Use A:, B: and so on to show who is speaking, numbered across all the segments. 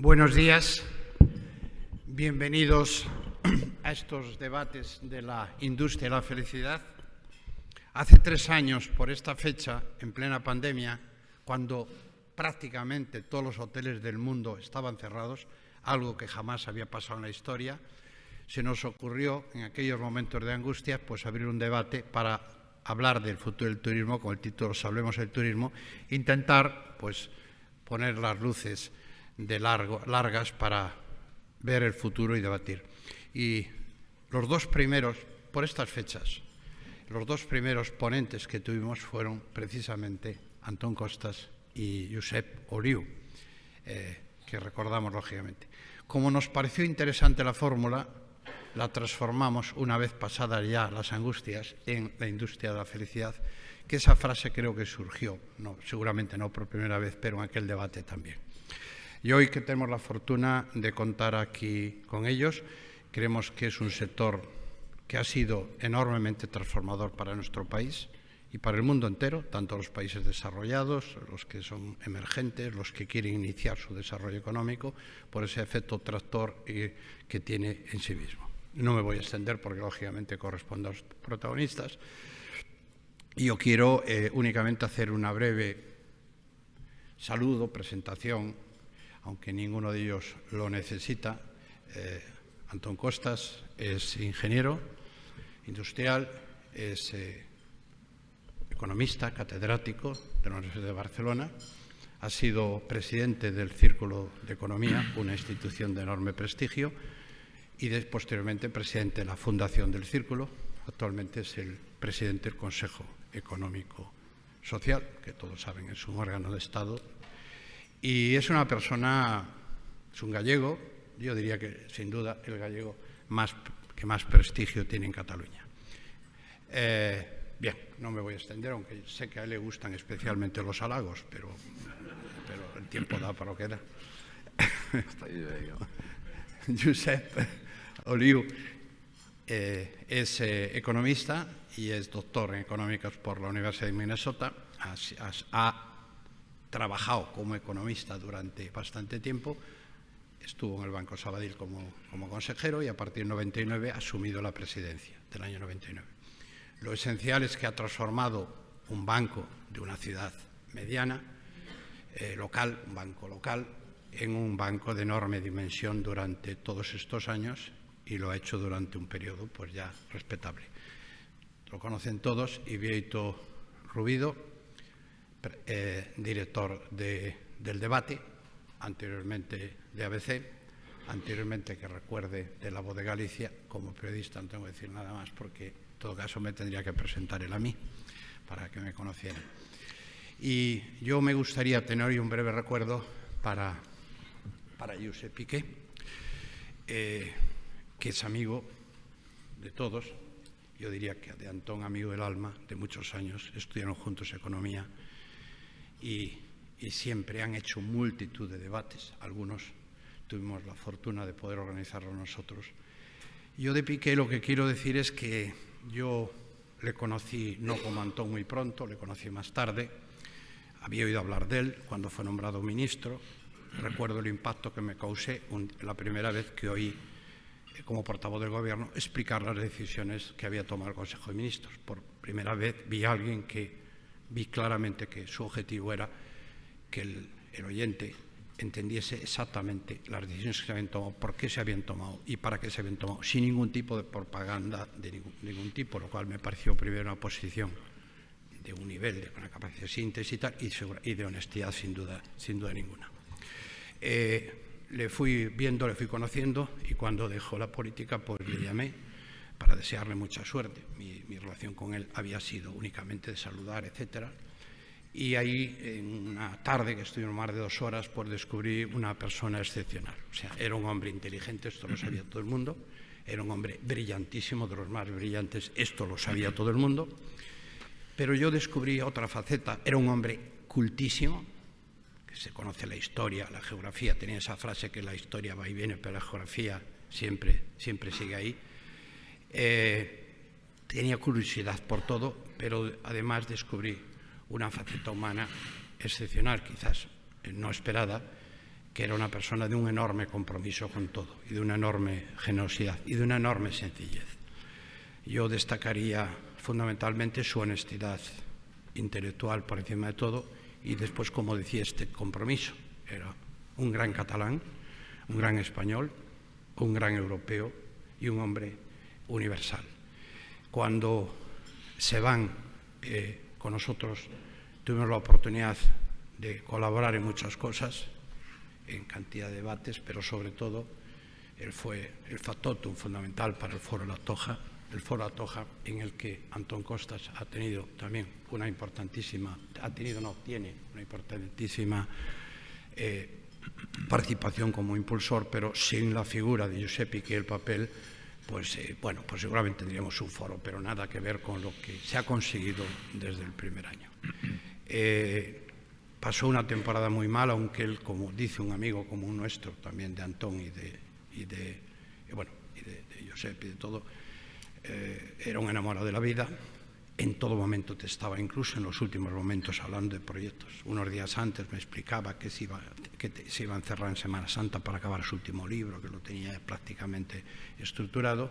A: Buenos días, bienvenidos a estos debates de la industria de la felicidad. Hace 3 años, por esta fecha, en plena pandemia, cuando prácticamente todos los hoteles del mundo estaban cerrados, algo que jamás había pasado en la historia, se nos ocurrió, en aquellos momentos de angustia, pues abrir un debate para hablar del futuro del turismo, con el título Hablemos del turismo, intentar pues poner las luces largas para ver el futuro y debatir. Y los dos primeros, por estas fechas, los dos primeros ponentes que tuvimos fueron precisamente Antón Costas y Josep Oliu, que recordamos lógicamente. Como nos pareció interesante la fórmula, la transformamos, una vez pasadas ya las angustias, en la industria de la felicidad, que esa frase creo que surgió, seguramente no por primera vez, pero en aquel debate también. Y hoy que tenemos la fortuna de contar aquí con ellos, creemos que es un sector que ha sido enormemente transformador para nuestro país y para el mundo entero, tanto los países desarrollados, los que son emergentes, los que quieren iniciar su desarrollo económico, por ese efecto tractor que tiene en sí mismo. No me voy a extender porque, lógicamente, corresponde a los protagonistas. Y yo quiero únicamente hacer una breve saludo, presentación, aunque ninguno de ellos lo necesita. Antón Costas es ingeniero industrial, es economista, catedrático de la Universidad de Barcelona, ha sido presidente del Círculo de Economía, una institución de enorme prestigio, y posteriormente presidente de la Fundación del Círculo. Actualmente es el presidente del Consejo Económico Social, que todos saben es un órgano de Estado, y es una persona, es un gallego, yo diría que sin duda el gallego que más prestigio tiene en Cataluña. Bien, no me voy a extender, aunque sé que a él le gustan especialmente los halagos, pero el tiempo da para lo que da. Josep Oliu es economista y es doctor en económicas por la Universidad de Minnesota. Ha trabajado como economista durante bastante tiempo, estuvo en el Banco Sabadell como consejero y a partir del 99 ha asumido la presidencia del año 99. Lo esencial es que ha transformado un banco de una ciudad mediana, local, un banco local, en un banco de enorme dimensión durante todos estos años, y lo ha hecho durante un periodo pues ya respetable. Lo conocen todos, y Bieito Rubido, director del debate, anteriormente de ABC, anteriormente, que recuerde, de La Voz de Galicia. Como periodista no tengo que decir nada más porque en todo caso me tendría que presentar él a mí para que me conocieran. Y yo me gustaría tener hoy un breve recuerdo para Josep Piqué, que es amigo de todos, yo diría que de Antón, amigo del alma, de muchos años, estudiaron juntos economía y siempre han hecho multitud de debates, algunos tuvimos la fortuna de poder organizarlos nosotros. Yo de Piqué lo que quiero decir es que yo le conocí no como Antón muy pronto, le conocí más tarde, había oído hablar de él cuando fue nombrado ministro. Recuerdo el impacto que me causé la primera vez que oí, como portavoz del Gobierno, explicar las decisiones que había tomado el Consejo de Ministros. Por primera vez vi a alguien que vi claramente que su objetivo era que el oyente entendiese exactamente las decisiones que se habían tomado, por qué se habían tomado y para qué se habían tomado, sin ningún tipo de propaganda de ningún tipo, lo cual me pareció primero una posición de un nivel, de una capacidad de síntesis y de honestidad sin duda ninguna. Le fui viendo, le fui conociendo, y cuando dejó la política pues le llamé para desearle mucha suerte. Mi relación con él había sido únicamente de saludar, etcétera. Y ahí, en una tarde que estuvimos más de 2 horas, pues descubrí una persona excepcional. O sea, era un hombre inteligente, esto lo sabía todo el mundo. Era un hombre brillantísimo, de los más brillantes, esto lo sabía todo el mundo. Pero yo descubrí otra faceta. Era un hombre cultísimo, que se conoce la historia, la geografía. Tenía esa frase que la historia va y viene, pero la geografía siempre sigue ahí. Tenía curiosidad por todo, pero además descubrí una faceta humana excepcional, quizás no esperada, que era una persona de un enorme compromiso con todo y de una enorme generosidad y de una enorme sencillez. Yo destacaría fundamentalmente su honestidad intelectual por encima de todo y después, como decía, este compromiso. Era un gran catalán, un gran español, un gran europeo y un hombre universal. Cuando se van con nosotros, tuvimos la oportunidad de colaborar en muchas cosas, en cantidad de debates, pero sobre todo él fue el factotum fundamental para el Foro La Toja, en el que Antón Costas ha tenido también una importantísima, tiene una importantísima participación como impulsor, pero sin la figura de Josep Piqué, el papel, pues seguramente tendríamos un foro, pero nada que ver con lo que se ha conseguido desde el primer año. Pasó una temporada muy mala, aunque él, como dice un amigo común nuestro, también de Antón y de Josep y de todo, era un enamorado de la vida. En todo momento te estaba, incluso en los últimos momentos, hablando de proyectos. Unos días antes me explicaba que se iba a encerrar en Semana Santa para acabar su último libro, que lo tenía prácticamente estructurado.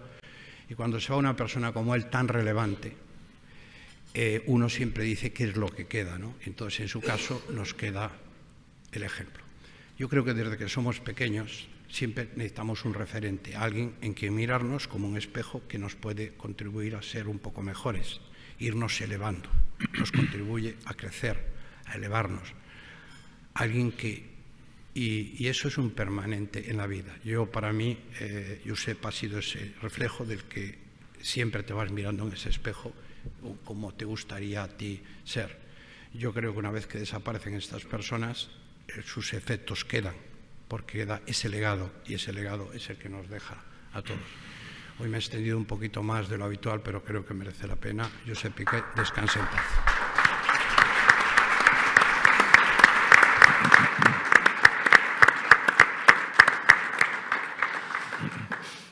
A: Y cuando se va una persona como él, tan relevante, uno siempre dice qué es lo que queda, ¿no? Entonces, en su caso, nos queda el ejemplo. Yo creo que desde que somos pequeños siempre necesitamos un referente, alguien en quien mirarnos como un espejo que nos puede contribuir a ser un poco mejores, irnos elevando, nos contribuye a crecer, a elevarnos. Alguien que, y eso es un permanente en la vida. Para mí, Josep ha sido ese reflejo del que siempre te vas mirando en ese espejo, como te gustaría a ti ser. Yo creo que una vez que desaparecen estas personas, sus efectos quedan, porque queda ese legado, y ese legado es el que nos deja a todos. Hoy me he extendido un poquito más de lo habitual, pero creo que merece la pena. Josep Piqué, descanse en paz.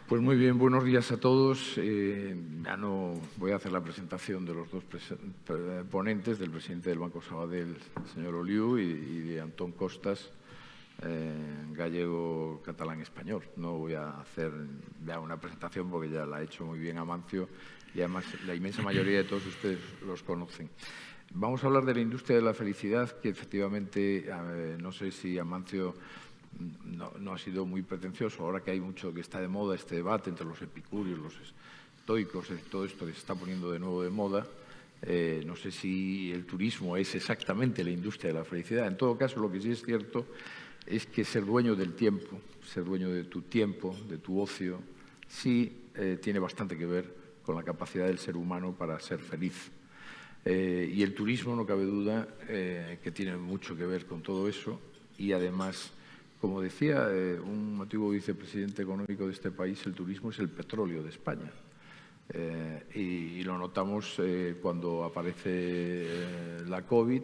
B: Pues muy bien, buenos días a todos. Ya no voy a hacer la presentación de los dos ponentes, del presidente del Banco Sabadell, el señor Oliu, y de Antón Costas, gallego, catalán, español. No voy a hacer ya una presentación porque ya la ha hecho muy bien Amancio y además la inmensa mayoría de todos ustedes los conocen. Vamos a hablar de la industria de la felicidad, que efectivamente, no sé si Amancio no ha sido muy pretencioso, ahora que hay mucho que está de moda este debate entre los epicúreos, los estoicos, todo esto que se está poniendo de nuevo de moda. No sé si el turismo es exactamente la industria de la felicidad. En todo caso, lo que sí es cierto es que ser dueño del tiempo, ser dueño de tu tiempo, de tu ocio, sí tiene bastante que ver con la capacidad del ser humano para ser feliz. Y el turismo, no cabe duda, que tiene mucho que ver con todo eso y además, como decía un antiguo vicepresidente económico de este país, el turismo es el petróleo de España. Y lo notamos cuando aparece la COVID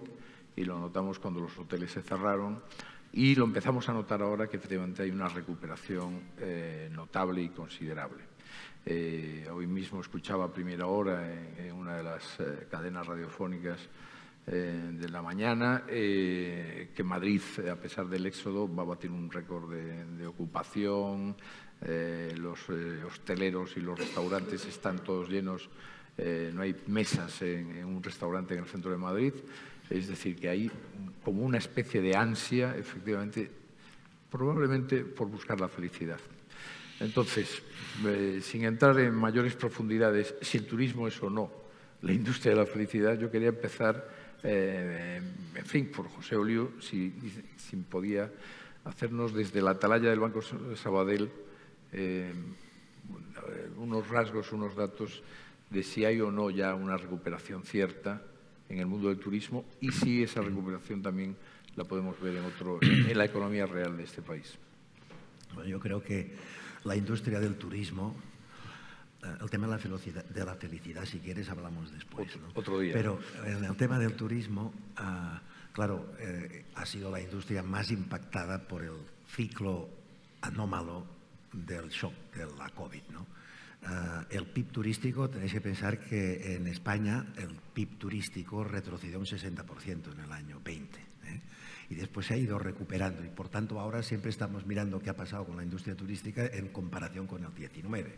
B: y lo notamos cuando los hoteles se cerraron y lo empezamos a notar ahora que efectivamente hay una recuperación notable y considerable. Hoy mismo escuchaba a primera hora en una de las cadenas radiofónicas de la mañana que Madrid, a pesar del éxodo, va a batir un récord de ocupación. Los hosteleros y los restaurantes están todos llenos, no hay mesas en un restaurante en el centro de Madrid, es decir, que hay como una especie de ansia, efectivamente, probablemente por buscar la felicidad. Entonces, sin entrar en mayores profundidades, si el turismo es o no la industria de la felicidad, yo quería empezar, en fin, por José Oliu, si podía hacernos desde la atalaya del Banco Sabadell unos rasgos, unos datos de si hay o no ya una recuperación cierta en el mundo del turismo y si esa recuperación también la podemos ver en la economía real de este país.
C: Bueno, yo creo que la industria del turismo, el tema de la felicidad, si quieres, hablamos después, ¿no?
B: Otro día.
C: Pero en el tema del turismo, claro, ha sido la industria más impactada por el ciclo anómalo del shock de la COVID, ¿no? El PIB turístico, tenéis que pensar que en España el PIB turístico retrocedió un 60% en el año 20. y después se ha ido recuperando y por tanto ahora siempre estamos mirando qué ha pasado con la industria turística en comparación con el 19.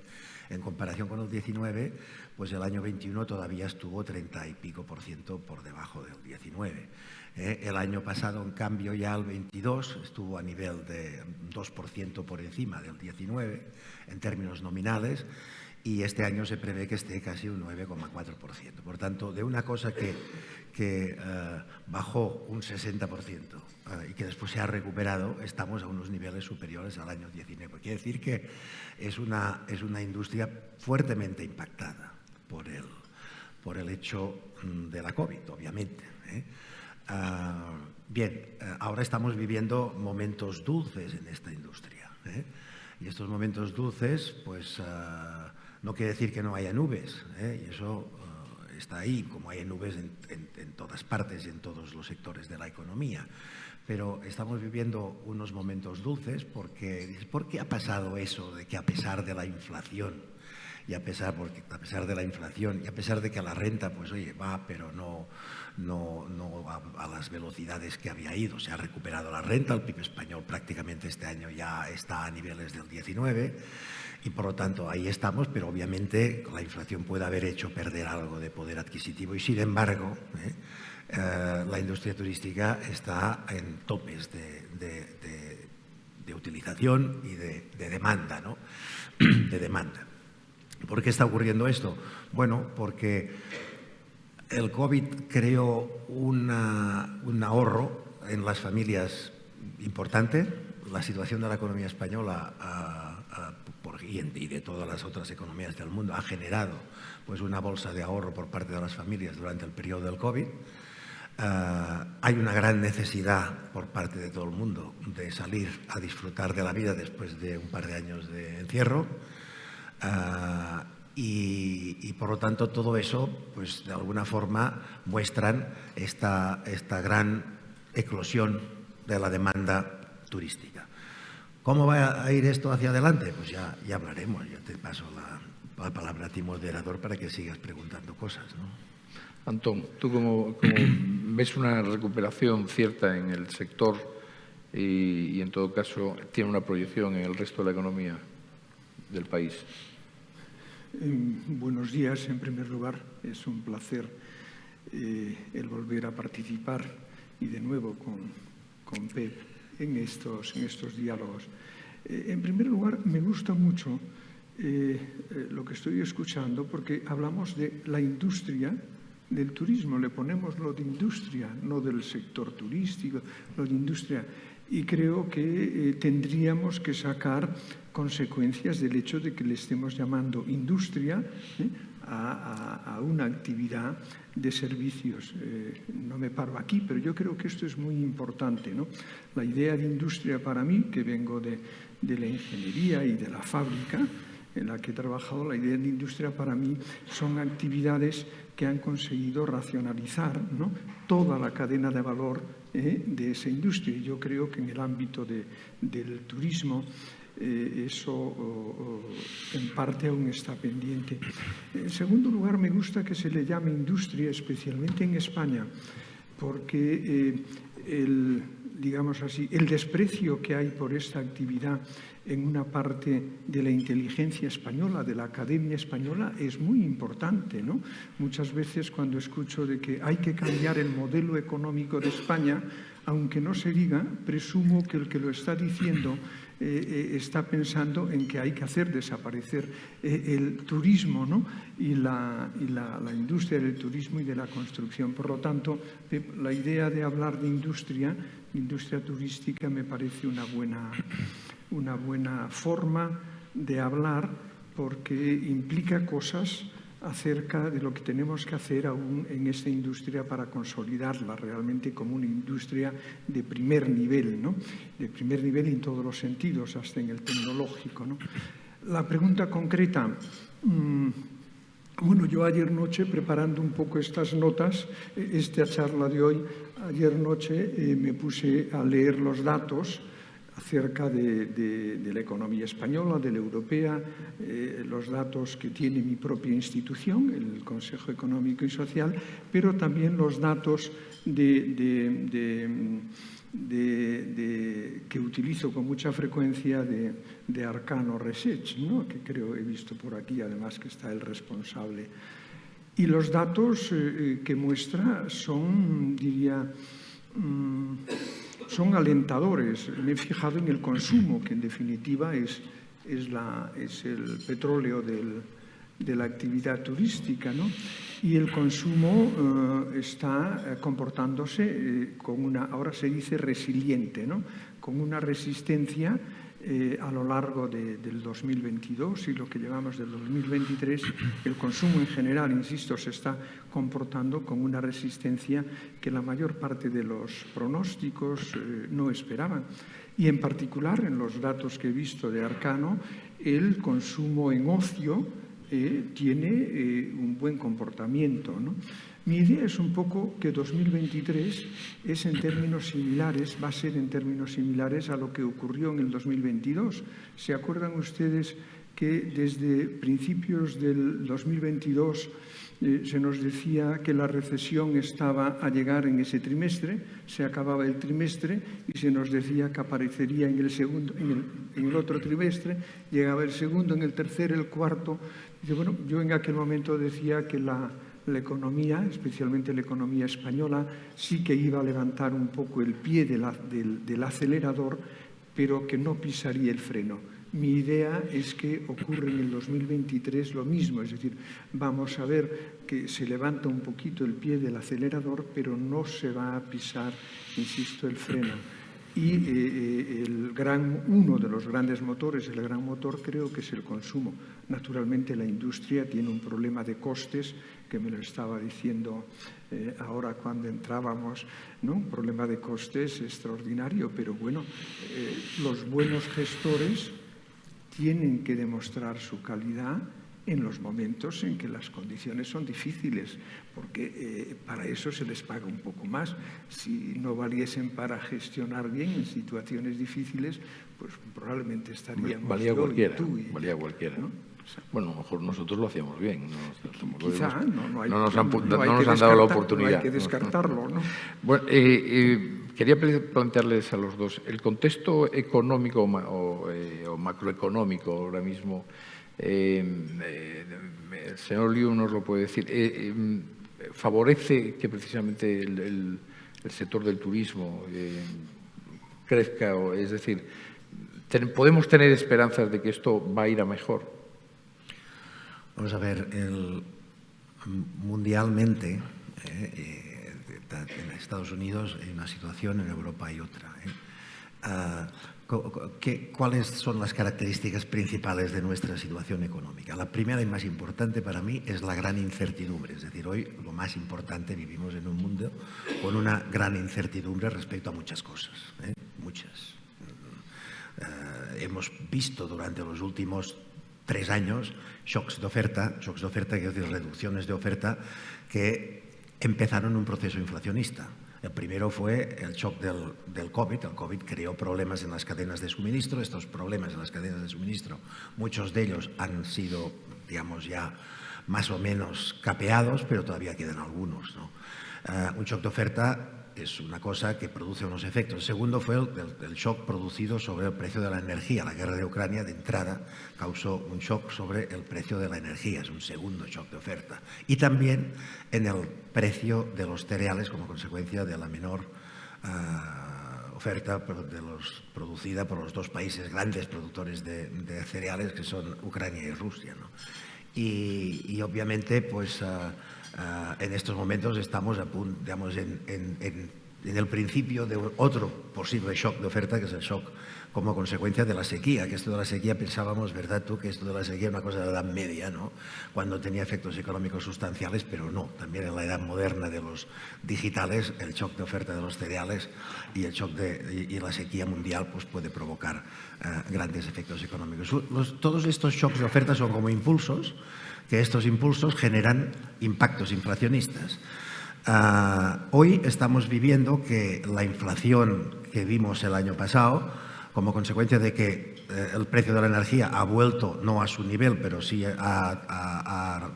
C: En comparación con el 19, pues el año 21 todavía estuvo 30 y pico % por debajo del 19. El año pasado, en cambio, ya el 22 estuvo a nivel de 2% por encima del 19 en términos nominales, y este año se prevé que esté casi un 9,4%. Por tanto, de una cosa que bajó un 60% y que después se ha recuperado, estamos a unos niveles superiores al año 19. Quiere decir que es una industria fuertemente impactada por el hecho de la COVID, obviamente. Bien, ahora estamos viviendo momentos dulces en esta industria. Y estos momentos dulces, pues no quiere decir que no haya nubes, y eso está ahí, como hay nubes en todas partes y en todos los sectores de la economía. Pero estamos viviendo unos momentos dulces porque ¿por qué ha pasado eso de que a pesar de la inflación y a pesar de la inflación y a pesar de que la renta, pues oye, va, pero no a las velocidades que había ido? Se ha recuperado la renta, el PIB español prácticamente este año ya está a niveles del 19 y por lo tanto ahí estamos, pero obviamente la inflación puede haber hecho perder algo de poder adquisitivo y sin embargo la industria turística está en topes de utilización y de demanda, ¿no? De demanda. ¿Por qué está ocurriendo esto? Bueno, porque el COVID creó un ahorro en las familias importante. La situación de la economía española y de todas las otras economías del mundo ha generado pues, una bolsa de ahorro por parte de las familias durante el periodo del COVID. Hay una gran necesidad por parte de todo el mundo de salir a disfrutar de la vida después de un par de años de encierro. Y por lo tanto todo eso pues de alguna forma muestran esta gran eclosión de la demanda turística. ¿Cómo va a ir esto hacia adelante? Pues ya hablaremos. Yo te paso la palabra a ti, moderador, para que sigas preguntando cosas, ¿no?
B: Antón, ¿tú cómo ves una recuperación cierta en el sector y en todo caso tiene una proyección en el resto de la economía del país?
D: Buenos días, en primer lugar. Es un placer el volver a participar y de nuevo con Pep en estos diálogos. En primer lugar, me gusta mucho lo que estoy escuchando porque hablamos de la industria del turismo, le ponemos lo de industria, no del sector turístico, lo de industria. Y creo que tendríamos que sacar consecuencias del hecho de que le estemos llamando industria a una actividad de servicios. No me paro aquí, pero yo creo que esto es muy importante, ¿no? La idea de industria para mí, que vengo de la ingeniería y de la fábrica en la que he trabajado, la idea de industria para mí son actividades que han conseguido racionalizar, ¿no?, toda la cadena de valor de esa industria. Y yo creo que en el ámbito del turismo eso en parte aún está pendiente. En segundo lugar, me gusta que se le llame industria, especialmente en España, porque digamos así, el desprecio que hay por esta actividad en una parte de la inteligencia española, de la academia española, es muy importante, ¿no? Muchas veces cuando escucho de que hay que cambiar el modelo económico de España, aunque no se diga, presumo que el que lo está diciendo está pensando en que hay que hacer desaparecer el turismo, ¿no?, y la industria del turismo y de la construcción. Por lo tanto, la idea de hablar de industria turística me parece una buena forma de hablar porque implica cosas acerca de lo que tenemos que hacer aún en esta industria para consolidarla realmente como una industria de primer nivel, ¿no?, de primer nivel en todos los sentidos, hasta en el tecnológico, ¿no? La pregunta concreta, bueno, yo ayer noche, preparando un poco estas notas, esta charla de hoy, ayer noche me puse a leer los datos acerca de la economía española, de la europea, los datos que tiene mi propia institución, el Consejo Económico y Social, pero también los datos que utilizo con mucha frecuencia de Arcano Research, ¿no? Que creo he visto por aquí, además que está el responsable. Y los datos que muestra son, diría, son alentadores. Me he fijado en el consumo, que en definitiva es el petróleo de la actividad turística, ¿no? Y el consumo está comportándose con ahora se dice resiliente, ¿no? Con una resistencia a lo largo del 2022 y lo que llevamos del 2023, el consumo en general, insisto, se está comportando con una resistencia que la mayor parte de los pronósticos no esperaban. Y en particular, en los datos que he visto de Arcano, el consumo en ocio tiene un buen comportamiento, ¿no? Mi idea es un poco que 2023 es en términos similares, va a ser en términos similares a lo que ocurrió en el 2022. ¿Se acuerdan ustedes que desde principios del 2022 se nos decía que la recesión estaba a llegar en ese trimestre, se acababa el trimestre y se nos decía que aparecería en el segundo, en el otro trimestre, llegaba el segundo, en el tercer, el cuarto? Y bueno, yo en aquel momento decía que la economía, especialmente la economía española, sí que iba a levantar un poco el pie del acelerador, pero que no pisaría el freno. Mi idea es que ocurre en el 2023 lo mismo, es decir, vamos a ver que se levanta un poquito el pie del acelerador, pero no se va a pisar, insisto, el freno. Y uno de los grandes motores, el gran motor, creo que es el consumo. Naturalmente, la industria tiene un problema de costes, que me lo estaba diciendo ahora cuando entrábamos, ¿no? Un problema de costes extraordinario, pero bueno, los buenos gestores tienen que demostrar su calidad en los momentos en que las condiciones son difíciles, porque para eso se les paga un poco más. Si no valiesen para gestionar bien en situaciones difíciles, pues probablemente estaríamos...
B: Valía cualquiera,
D: ¿no?
B: Bueno, a lo mejor nosotros lo hacíamos bien.
D: Quizá,
B: no nos han dado la oportunidad.
D: No hay que descartarlo, ¿no?
B: Bueno, quería plantearles a los dos, el contexto económico o macroeconómico ahora mismo, el señor Liu nos lo puede decir, favorece que precisamente el sector del turismo crezca, es decir, ¿podemos tener esperanzas de que esto va a ir a mejor?
C: Vamos a ver, mundialmente, en Estados Unidos hay una situación, en Europa hay otra. ¿Cuáles son las características principales de nuestra situación económica? La primera y más importante para mí es la gran incertidumbre. Es decir, hoy lo más importante, vivimos en un mundo con una gran incertidumbre respecto a muchas cosas, muchas. Hemos visto durante los últimos 3 años shocks de oferta, quiero decir, reducciones de oferta que empezaron un proceso inflacionista. El primero fue el shock del COVID. El COVID creó problemas en las cadenas de suministro. Estos problemas en las cadenas de suministro, muchos de ellos han sido, digamos, ya más o menos capeados, pero todavía quedan algunos, ¿no? Un shock de oferta es una cosa que produce unos efectos. El segundo fue el shock producido sobre el precio de la energía. La guerra de Ucrania, de entrada, causó un shock sobre el precio de la energía. Es un segundo shock de oferta. Y también en el precio de los cereales como consecuencia de la menor oferta producida por los dos países grandes productores de cereales, que son Ucrania y Rusia, ¿no? Y obviamente, pues... en estos momentos estamos digamos, en el principio de otro posible shock de oferta, que es el shock como consecuencia de la sequía. Que esto de la sequía pensábamos, ¿verdad tú?, que esto de la sequía es una cosa de la Edad Media, ¿no?, cuando tenía efectos económicos sustanciales, pero no. También en la edad moderna de los digitales, el shock de oferta de los cereales y el shock y la sequía mundial pues puede provocar grandes efectos económicos. Todos estos shocks de oferta son como impulsos, que estos impulsos generan impactos inflacionistas. Hoy estamos viviendo que la inflación que vimos el año pasado como consecuencia de que el precio de la energía ha vuelto no a su nivel, pero sí ha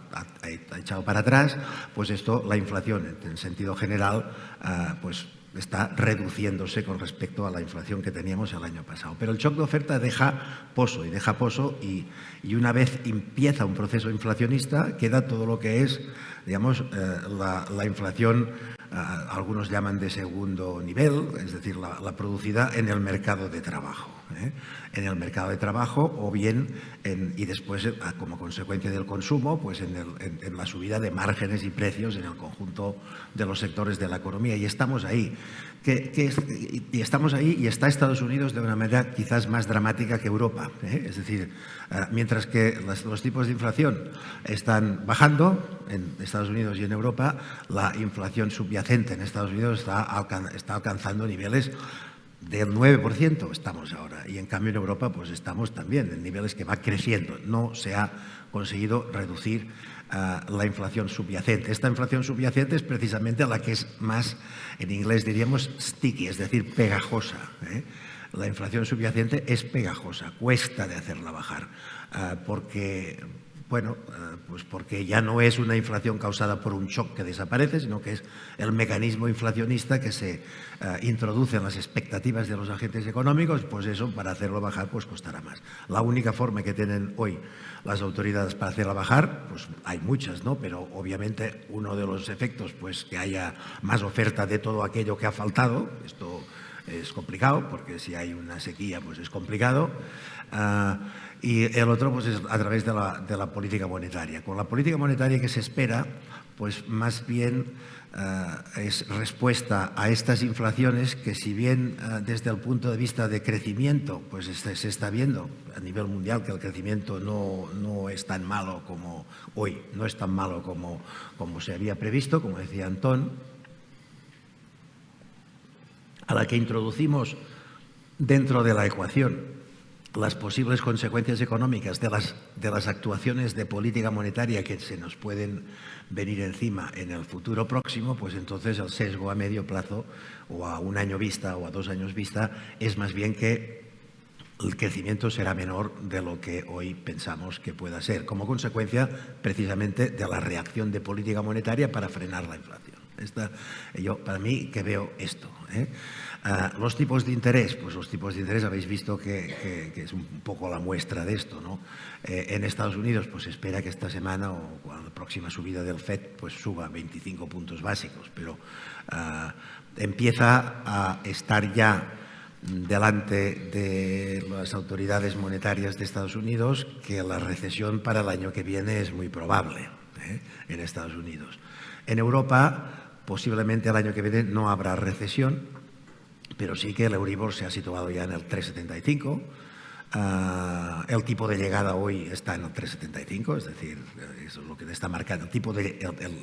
C: echado para atrás, pues esto, la inflación en sentido general, pues está reduciéndose con respecto a la inflación que teníamos el año pasado. Pero el shock de oferta deja pozo y una vez empieza un proceso inflacionista queda todo lo que es, digamos, la inflación, algunos llaman de segundo nivel, es decir, la producida en el mercado de trabajo. En el mercado de trabajo o bien, y después como consecuencia del consumo, pues en la subida de márgenes y precios en el conjunto de los sectores de la economía. Y estamos ahí. Y estamos ahí y está Estados Unidos de una manera quizás más dramática que Europa. Es decir, mientras que los tipos de inflación están bajando en Estados Unidos y en Europa, la inflación subyacente en Estados Unidos está alcanzando niveles del 9% estamos ahora, y en cambio en Europa pues estamos también en niveles que va creciendo. No se ha conseguido reducir la inflación subyacente. Esta inflación subyacente es precisamente la que es más, en inglés diríamos sticky, es decir, pegajosa. La inflación subyacente es pegajosa, cuesta de hacerla bajar, porque ya no es una inflación causada por un shock que desaparece, sino que es el mecanismo inflacionista que se introduce en las expectativas de los agentes económicos, pues eso, para hacerlo bajar, pues costará más. La única forma que tienen hoy las autoridades para hacerla bajar, pues hay muchas, ¿no? Pero obviamente uno de los efectos, pues que haya más oferta de todo aquello que ha faltado. Esto es complicado, porque si hay una sequía, pues es complicado. Y el otro, pues es a través de la política monetaria. Con la política monetaria que se espera, pues más bien es respuesta a estas inflaciones que, si bien desde el punto de vista de crecimiento, pues se está viendo a nivel mundial que el crecimiento no es tan malo como hoy, no es tan malo como se había previsto, como decía Antón, a la que introducimos dentro de la ecuación las posibles consecuencias económicas de las actuaciones de política monetaria que se nos pueden venir encima en el futuro próximo, pues entonces el sesgo a medio plazo o a un año vista o a 2 años vista es más bien que el crecimiento será menor de lo que hoy pensamos que pueda ser, como consecuencia precisamente de la reacción de política monetaria para frenar la inflación. Yo, para mí, que veo esto. Los tipos de interés, pues los tipos de interés habéis visto que es un poco la muestra de esto, ¿no? En Estados Unidos, pues se espera que esta semana o con la próxima subida del FED, pues suba 25 puntos básicos, pero empieza a estar ya delante de las autoridades monetarias de Estados Unidos que la recesión para el año que viene es muy probable en Estados Unidos. En Europa, posiblemente el año que viene no habrá recesión, pero sí que el Euribor se ha situado ya en el 3,75. El tipo de llegada hoy está en el 3,75, es decir, eso es lo que está marcando.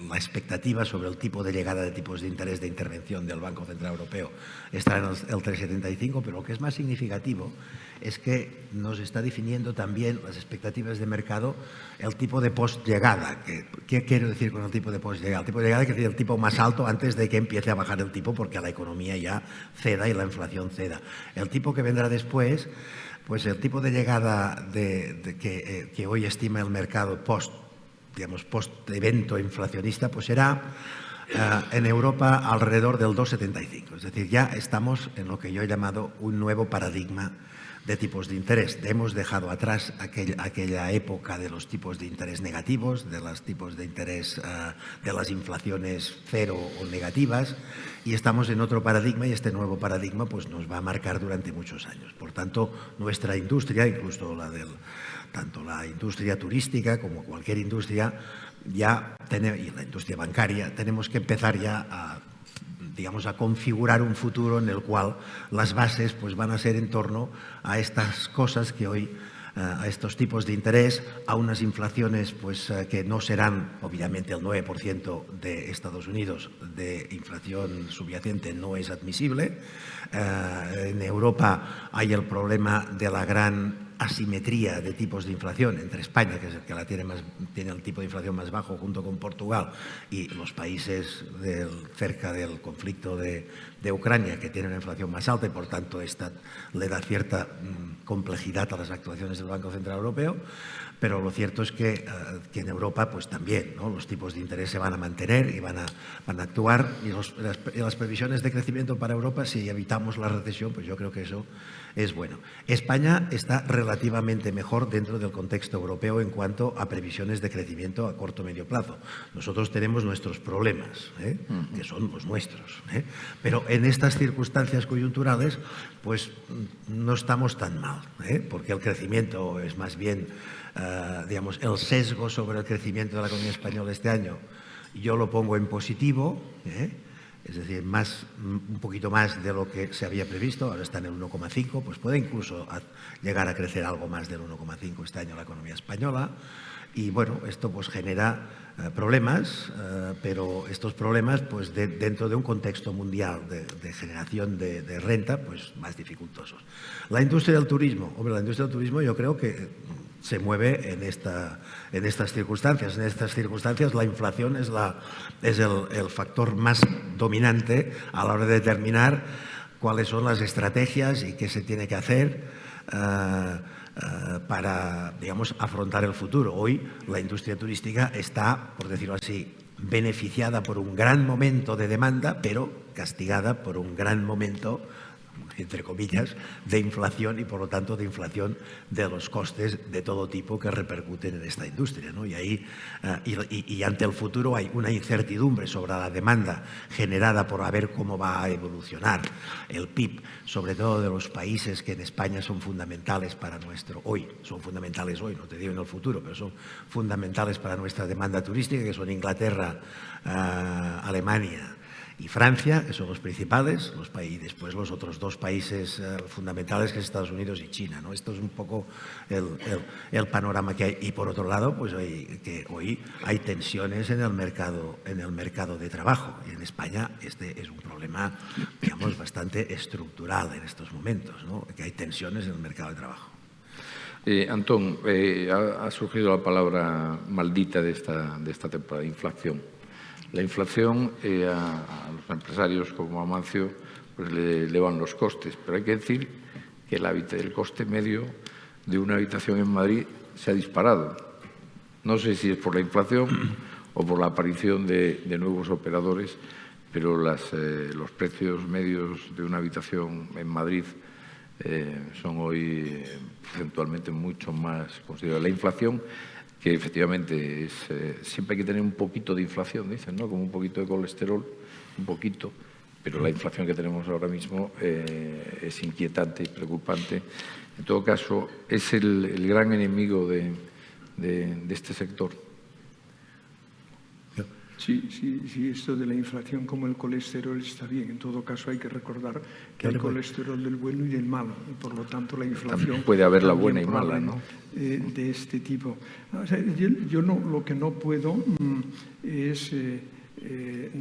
C: La expectativa sobre el tipo de llegada de tipos de interés de intervención del Banco Central Europeo está en el 3,75, pero lo que es más significativo es que nos está definiendo también las expectativas de mercado el tipo de post-llegada. ¿Qué quiero decir con el tipo de post-llegada? El tipo de llegada quiere decir el tipo más alto antes de que empiece a bajar el tipo, porque la economía ya ceda y la inflación ceda. El tipo que vendrá después, pues el tipo de llegada que hoy estima el mercado post-evento inflacionista, pues será en Europa alrededor del 2,75. Es decir, ya estamos en lo que yo he llamado un nuevo paradigma de tipos de interés. Hemos dejado atrás aquella época de los tipos de interés negativos, de los tipos de interés de las inflaciones cero o negativas, y estamos en otro paradigma, y este nuevo paradigma pues nos va a marcar durante muchos años. Por tanto, nuestra industria, incluso tanto la industria turística como cualquier industria, y la industria bancaria, tenemos que empezar ya a configurar un futuro en el cual las bases pues van a ser en torno a estas cosas que hoy, a estos tipos de interés, a unas inflaciones pues que no serán, obviamente el 9% de Estados Unidos de inflación subyacente no es admisible. En Europa hay el problema de la gran asimetría de tipos de inflación entre España, que es el que tiene el tipo de inflación más bajo junto con Portugal, y los países cerca del conflicto de Ucrania, que tienen una inflación más alta y por tanto esta le da cierta complejidad a las actuaciones del Banco Central Europeo. Pero lo cierto es que en Europa pues también, ¿no?, los tipos de interés se van a mantener y van a actuar, y las previsiones de crecimiento para Europa, si evitamos la recesión, pues yo creo que eso es bueno. España está relativamente mejor dentro del contexto europeo en cuanto a previsiones de crecimiento a corto o medio plazo. Nosotros tenemos nuestros problemas, que son los nuestros, pero en estas circunstancias coyunturales pues no estamos tan mal, porque el crecimiento es más bien, digamos, el sesgo sobre el crecimiento de la economía española este año yo lo pongo en positivo, es decir, un poquito más de lo que se había previsto, ahora está en el 1,5, pues puede incluso llegar a crecer algo más del 1,5 este año la economía española. Y bueno, esto pues genera problemas, pero estos problemas pues dentro de un contexto mundial de generación de renta pues más dificultosos. La industria del turismo, la industria del turismo yo creo que se mueve en estas circunstancias. En estas circunstancias la inflación es el factor más dominante a la hora de determinar cuáles son las estrategias y qué se tiene que hacer para, digamos, afrontar el futuro. Hoy la industria turística está, por decirlo así, beneficiada por un gran momento de demanda, pero castigada por un gran momento, entre comillas, de inflación y, por lo tanto, de inflación de los costes de todo tipo que repercuten en esta industria, ¿no? Y ante el futuro hay una incertidumbre sobre la demanda generada por a ver cómo va a evolucionar el PIB, sobre todo de los países que en España son fundamentales para son fundamentales hoy, no te digo en el futuro, pero son fundamentales para nuestra demanda turística, que son Inglaterra, Alemania y Francia, que son los principales, y después los otros dos países fundamentales, que es Estados Unidos y China, ¿no? Esto es un poco el panorama que hay. Y por otro lado, pues hoy hay tensiones en el mercado de trabajo. Y en España este es un problema, digamos, bastante estructural en estos momentos, ¿no?, que hay tensiones en el mercado de trabajo.
B: Antón, ha surgido la palabra maldita de esta temporada, inflación. La inflación a los empresarios como Amancio pues le elevan los costes, pero hay que decir que el coste medio de una habitación en Madrid se ha disparado. No sé si es por la inflación o por la aparición de nuevos operadores, pero los precios medios de una habitación en Madrid son hoy porcentualmente mucho más considerables. La inflación, que efectivamente siempre hay que tener un poquito de inflación, dicen, ¿no?, como un poquito de colesterol, un poquito, pero la inflación que tenemos ahora mismo es inquietante y preocupante. En todo caso, es el gran enemigo de este sector.
D: Sí, esto de la inflación como el colesterol está bien. En todo caso hay que recordar que hay colesterol del bueno y del malo, y por lo tanto la inflación
B: también puede haber la buena y mala, ¿no?,
D: de este tipo. O sea, yo lo que no puedo es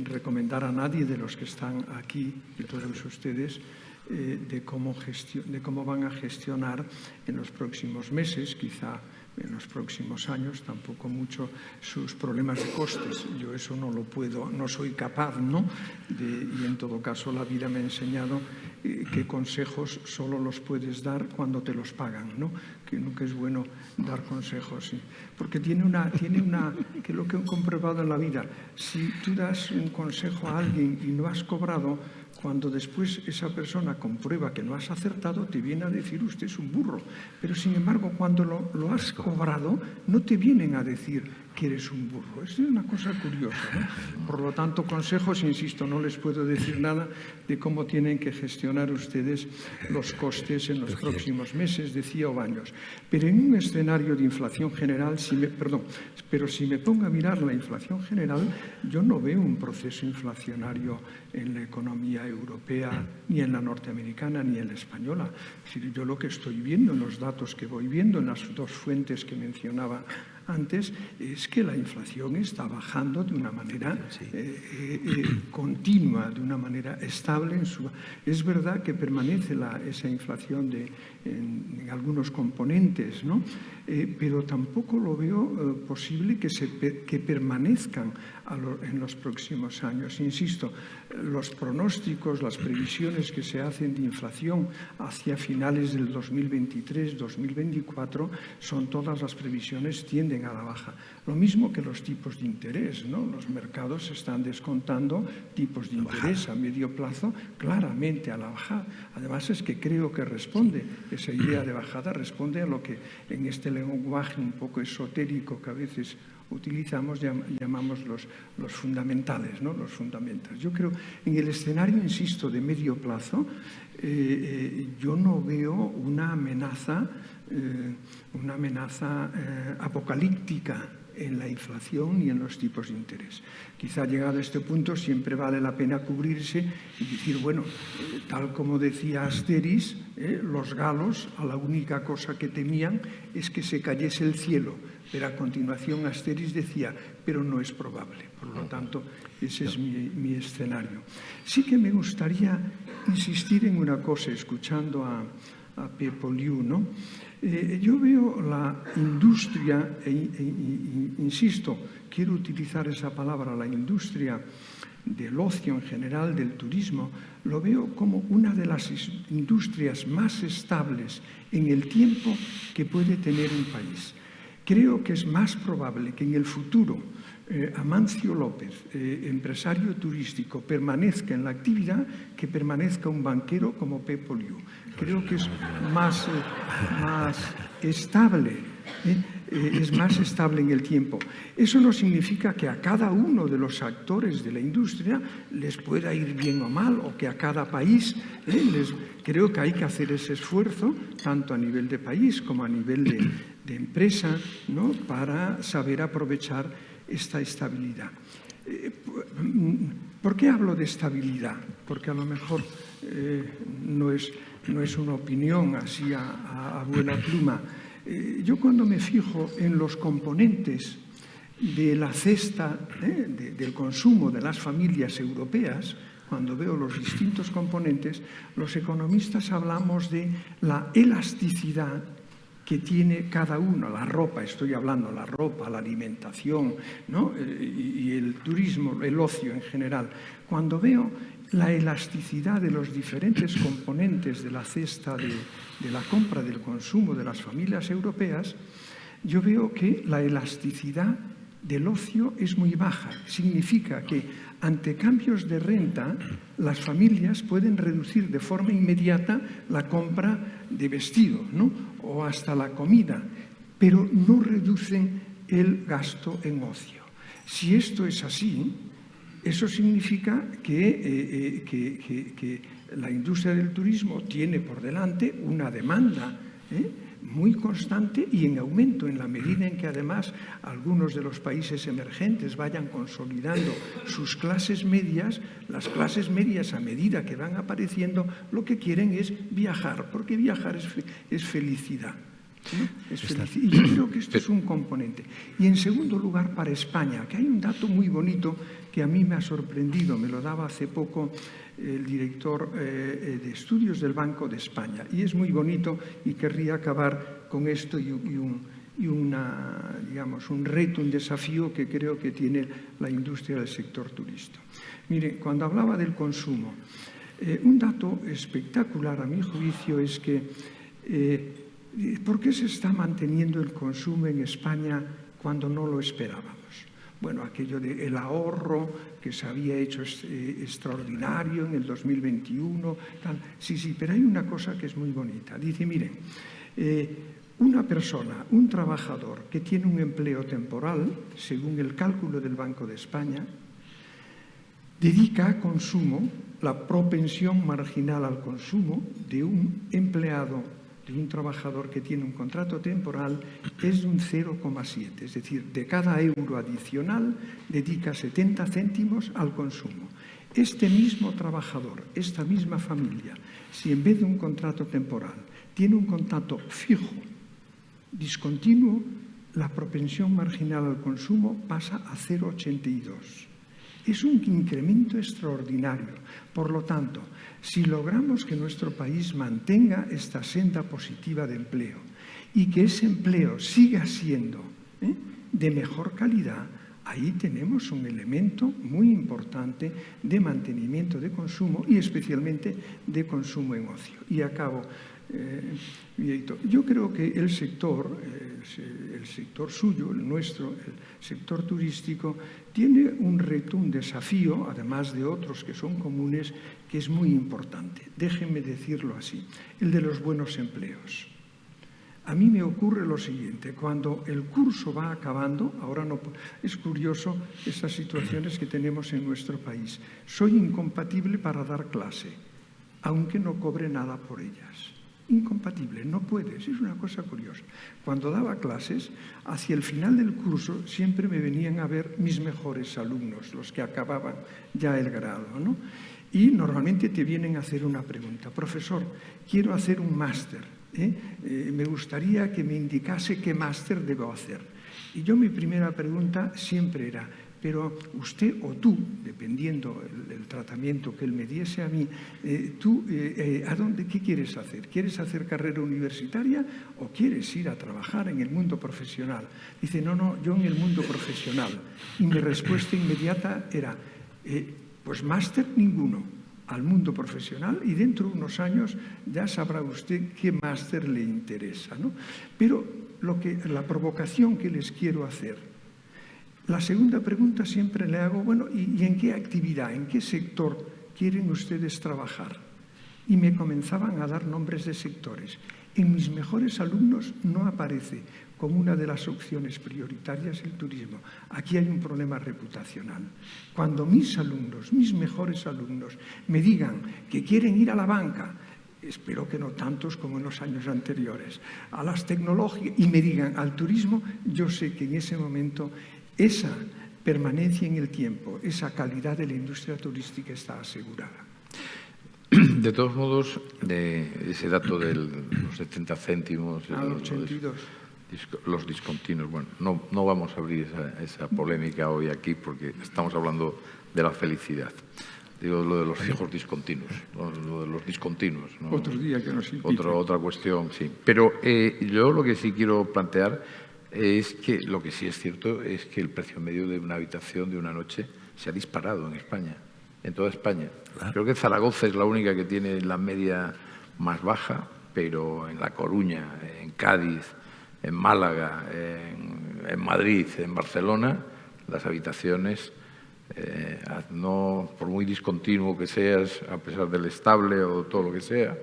D: recomendar a nadie de los que están aquí, de todos ustedes, de cómo van a gestionar en los próximos meses, quizá en los próximos años, tampoco mucho, sus problemas de costes. Yo eso no lo puedo, no soy capaz, ¿no? Y en todo caso la vida me ha enseñado que consejos solo los puedes dar cuando te los pagan, ¿no? Que nunca es bueno dar consejos, ¿sí? Porque tiene una, que es lo que he comprobado en la vida, si tú das un consejo a alguien y no has cobrado, cuando después esa persona comprueba que no has acertado, te viene a decir usted es un burro. Pero sin embargo, cuando lo has cobrado, no te vienen a decir que eres un burro. Es una cosa curiosa, ¿no? Por lo tanto, consejos, insisto, no les puedo decir nada de cómo tienen que gestionar ustedes los costes en los próximos meses, decía, o años. Pero en un escenario de inflación general, si me pongo a mirar la inflación general, yo no veo un proceso inflacionario en la economía europea, ni en la norteamericana, ni en la española. Es decir, yo lo que estoy viendo en los datos que voy viendo, en las dos fuentes que mencionaba antes, es que la inflación está bajando de una manera continua, de una manera estable. Es verdad que permanece esa inflación en algunos componentes, ¿no? Pero tampoco lo veo posible que permanezcan en los próximos años. Insisto, los pronósticos, las previsiones que se hacen de inflación hacia finales del 2023-2024 son todas las previsiones tienden a la baja. Lo mismo que los tipos de interés, ¿no? Los mercados están descontando tipos de interés a medio plazo claramente a la baja. Además es que creo que responde, esa idea de bajada responde a lo que en este lenguaje un poco esotérico que a veces utilizamos, llamamos los fundamentales, ¿no? Los fundamentals. Yo creo, en el escenario, insisto, de medio plazo, yo no veo una amenaza apocalíptica en la inflación ni en los tipos de interés. Quizá llegado a este punto siempre vale la pena cubrirse y decir, bueno, tal como decía Asteris, los galos a la única cosa que temían es que se cayese el cielo, pero a continuación Asteris decía, pero no es probable. Por lo tanto, ese es mi escenario. Sí que me gustaría insistir en una cosa, escuchando a Pepo Liu, ¿no? Yo veo la industria, insisto, quiero utilizar esa palabra, la industria del ocio en general, del turismo, lo veo como una de las industrias más estables en el tiempo que puede tener un país. Creo que es más probable que en el futuro Amancio López, empresario turístico, permanezca en la actividad que permanezca un banquero como Pepo Liu. Creo que es más estable, es más estable en el tiempo. Eso no significa que a cada uno de los actores de la industria les pueda ir bien o mal, o que a cada país creo que hay que hacer ese esfuerzo, tanto a nivel de país como a nivel de empresa, ¿no? Para saber aprovechar esta estabilidad. ¿Por qué hablo de estabilidad? Porque a lo mejor no es una opinión así a buena pluma. Yo cuando me fijo en los componentes de la cesta del consumo de las familias europeas, cuando veo los distintos componentes, los economistas hablamos de la elasticidad que tiene cada uno, la ropa, estoy hablando, la ropa, la alimentación, ¿no? Y el turismo, el ocio en general. Cuando veo la elasticidad de los diferentes componentes de la cesta de la compra del consumo de las familias europeas, yo veo que la elasticidad del ocio es muy baja. Significa que ante cambios de renta, las familias pueden reducir de forma inmediata la compra de vestido, ¿no? O hasta la comida, pero no reducen el gasto en ocio. Si esto es así, eso significa que la industria del turismo tiene por delante una demanda muy constante y en aumento, en la medida en que además algunos de los países emergentes vayan consolidando sus clases medias. Las clases medias, a medida que van apareciendo, lo que quieren es viajar, porque viajar es felicidad, ¿no? Es felicidad. Y yo creo que esto es un componente. Y en segundo lugar, para España, que hay un dato muy bonito que a mí me ha sorprendido, me lo daba hace poco el director de estudios del Banco de España, y es muy bonito, y querría acabar con esto y un reto, un desafío que creo que tiene la industria del sector turístico. Mire, cuando hablaba del consumo, un dato espectacular a mi juicio es que ¿por qué se está manteniendo el consumo en España cuando no lo esperábamos? Bueno, aquello del ahorro que se había hecho extraordinario en el 2021, tal. Sí, pero hay una cosa que es muy bonita. Dice, miren, una persona, un trabajador que tiene un empleo temporal, según el cálculo del Banco de España, dedica a consumo, la propensión marginal al consumo de un empleado, de un trabajador que tiene un contrato temporal, es de un 0,7. Es decir, de cada euro adicional dedica 70 céntimos al consumo. Este mismo trabajador, esta misma familia, si en vez de un contrato temporal tiene un contrato fijo, discontinuo, la propensión marginal al consumo pasa a 0,82. Es un incremento extraordinario. Por lo tanto, si logramos que nuestro país mantenga esta senda positiva de empleo y que ese empleo siga siendo de mejor calidad, ahí tenemos un elemento muy importante de mantenimiento de consumo y especialmente de consumo en ocio. Y acabo, yo creo que el sector suyo, el nuestro, el sector turístico, tiene un reto, un desafío, además de otros que son comunes, que es muy importante. Déjenme decirlo así, el de los buenos empleos. A mí me ocurre lo siguiente, cuando el curso va acabando, ahora no, es curioso estas situaciones que tenemos en nuestro país. Soy incompatible para dar clase, aunque no cobre nada por ellas. Incompatible, no puedes, es una cosa curiosa. Cuando daba clases, hacia el final del curso siempre me venían a ver mis mejores alumnos, los que acababan ya el grado, ¿no? Y normalmente te vienen a hacer una pregunta. Profesor, quiero hacer un máster. Me gustaría que me indicase qué máster debo hacer. Y yo mi primera pregunta siempre era, pero usted o tú, dependiendo el tratamiento que él me diese a mí, tú, ¿qué quieres hacer? ¿Quieres hacer carrera universitaria o quieres ir a trabajar en el mundo profesional? Dice, no, yo en el mundo profesional. Y mi respuesta inmediata era, pues máster ninguno. Al mundo profesional y dentro de unos años ya sabrá usted qué máster le interesa, ¿no? Pero la provocación que les quiero hacer, la segunda pregunta siempre le hago, bueno, ¿y en qué actividad, en qué sector quieren ustedes trabajar? Y me comenzaban a dar nombres de sectores. En mis mejores alumnos no aparece como una de las opciones prioritarias el turismo. Aquí hay un problema reputacional. Cuando mis alumnos, mis mejores alumnos, me digan que quieren ir a la banca, espero que no tantos como en los años anteriores, a las tecnologías, y me digan al turismo, yo sé que en ese momento esa permanencia en el tiempo, esa calidad de la industria turística está asegurada.
B: De todos modos, ese dato de los 70 céntimos...
D: los 82.
B: Los discontinuos. Bueno, no vamos a abrir esa polémica hoy aquí porque estamos hablando de la felicidad. Digo, lo de los fijos discontinuos, lo de los discontinuos, ¿no?
D: Otro día que nos inviten.
B: Otra cuestión, sí. Pero yo lo que sí quiero plantear es que lo que sí es cierto es que el precio medio de una habitación de una noche se ha disparado en España, en toda España. Creo que Zaragoza es la única que tiene la media más baja, pero en La Coruña, en Cádiz, en Málaga, en Madrid, en Barcelona, las habitaciones, no, por muy discontinuo que seas, a pesar del estable o todo lo que sea,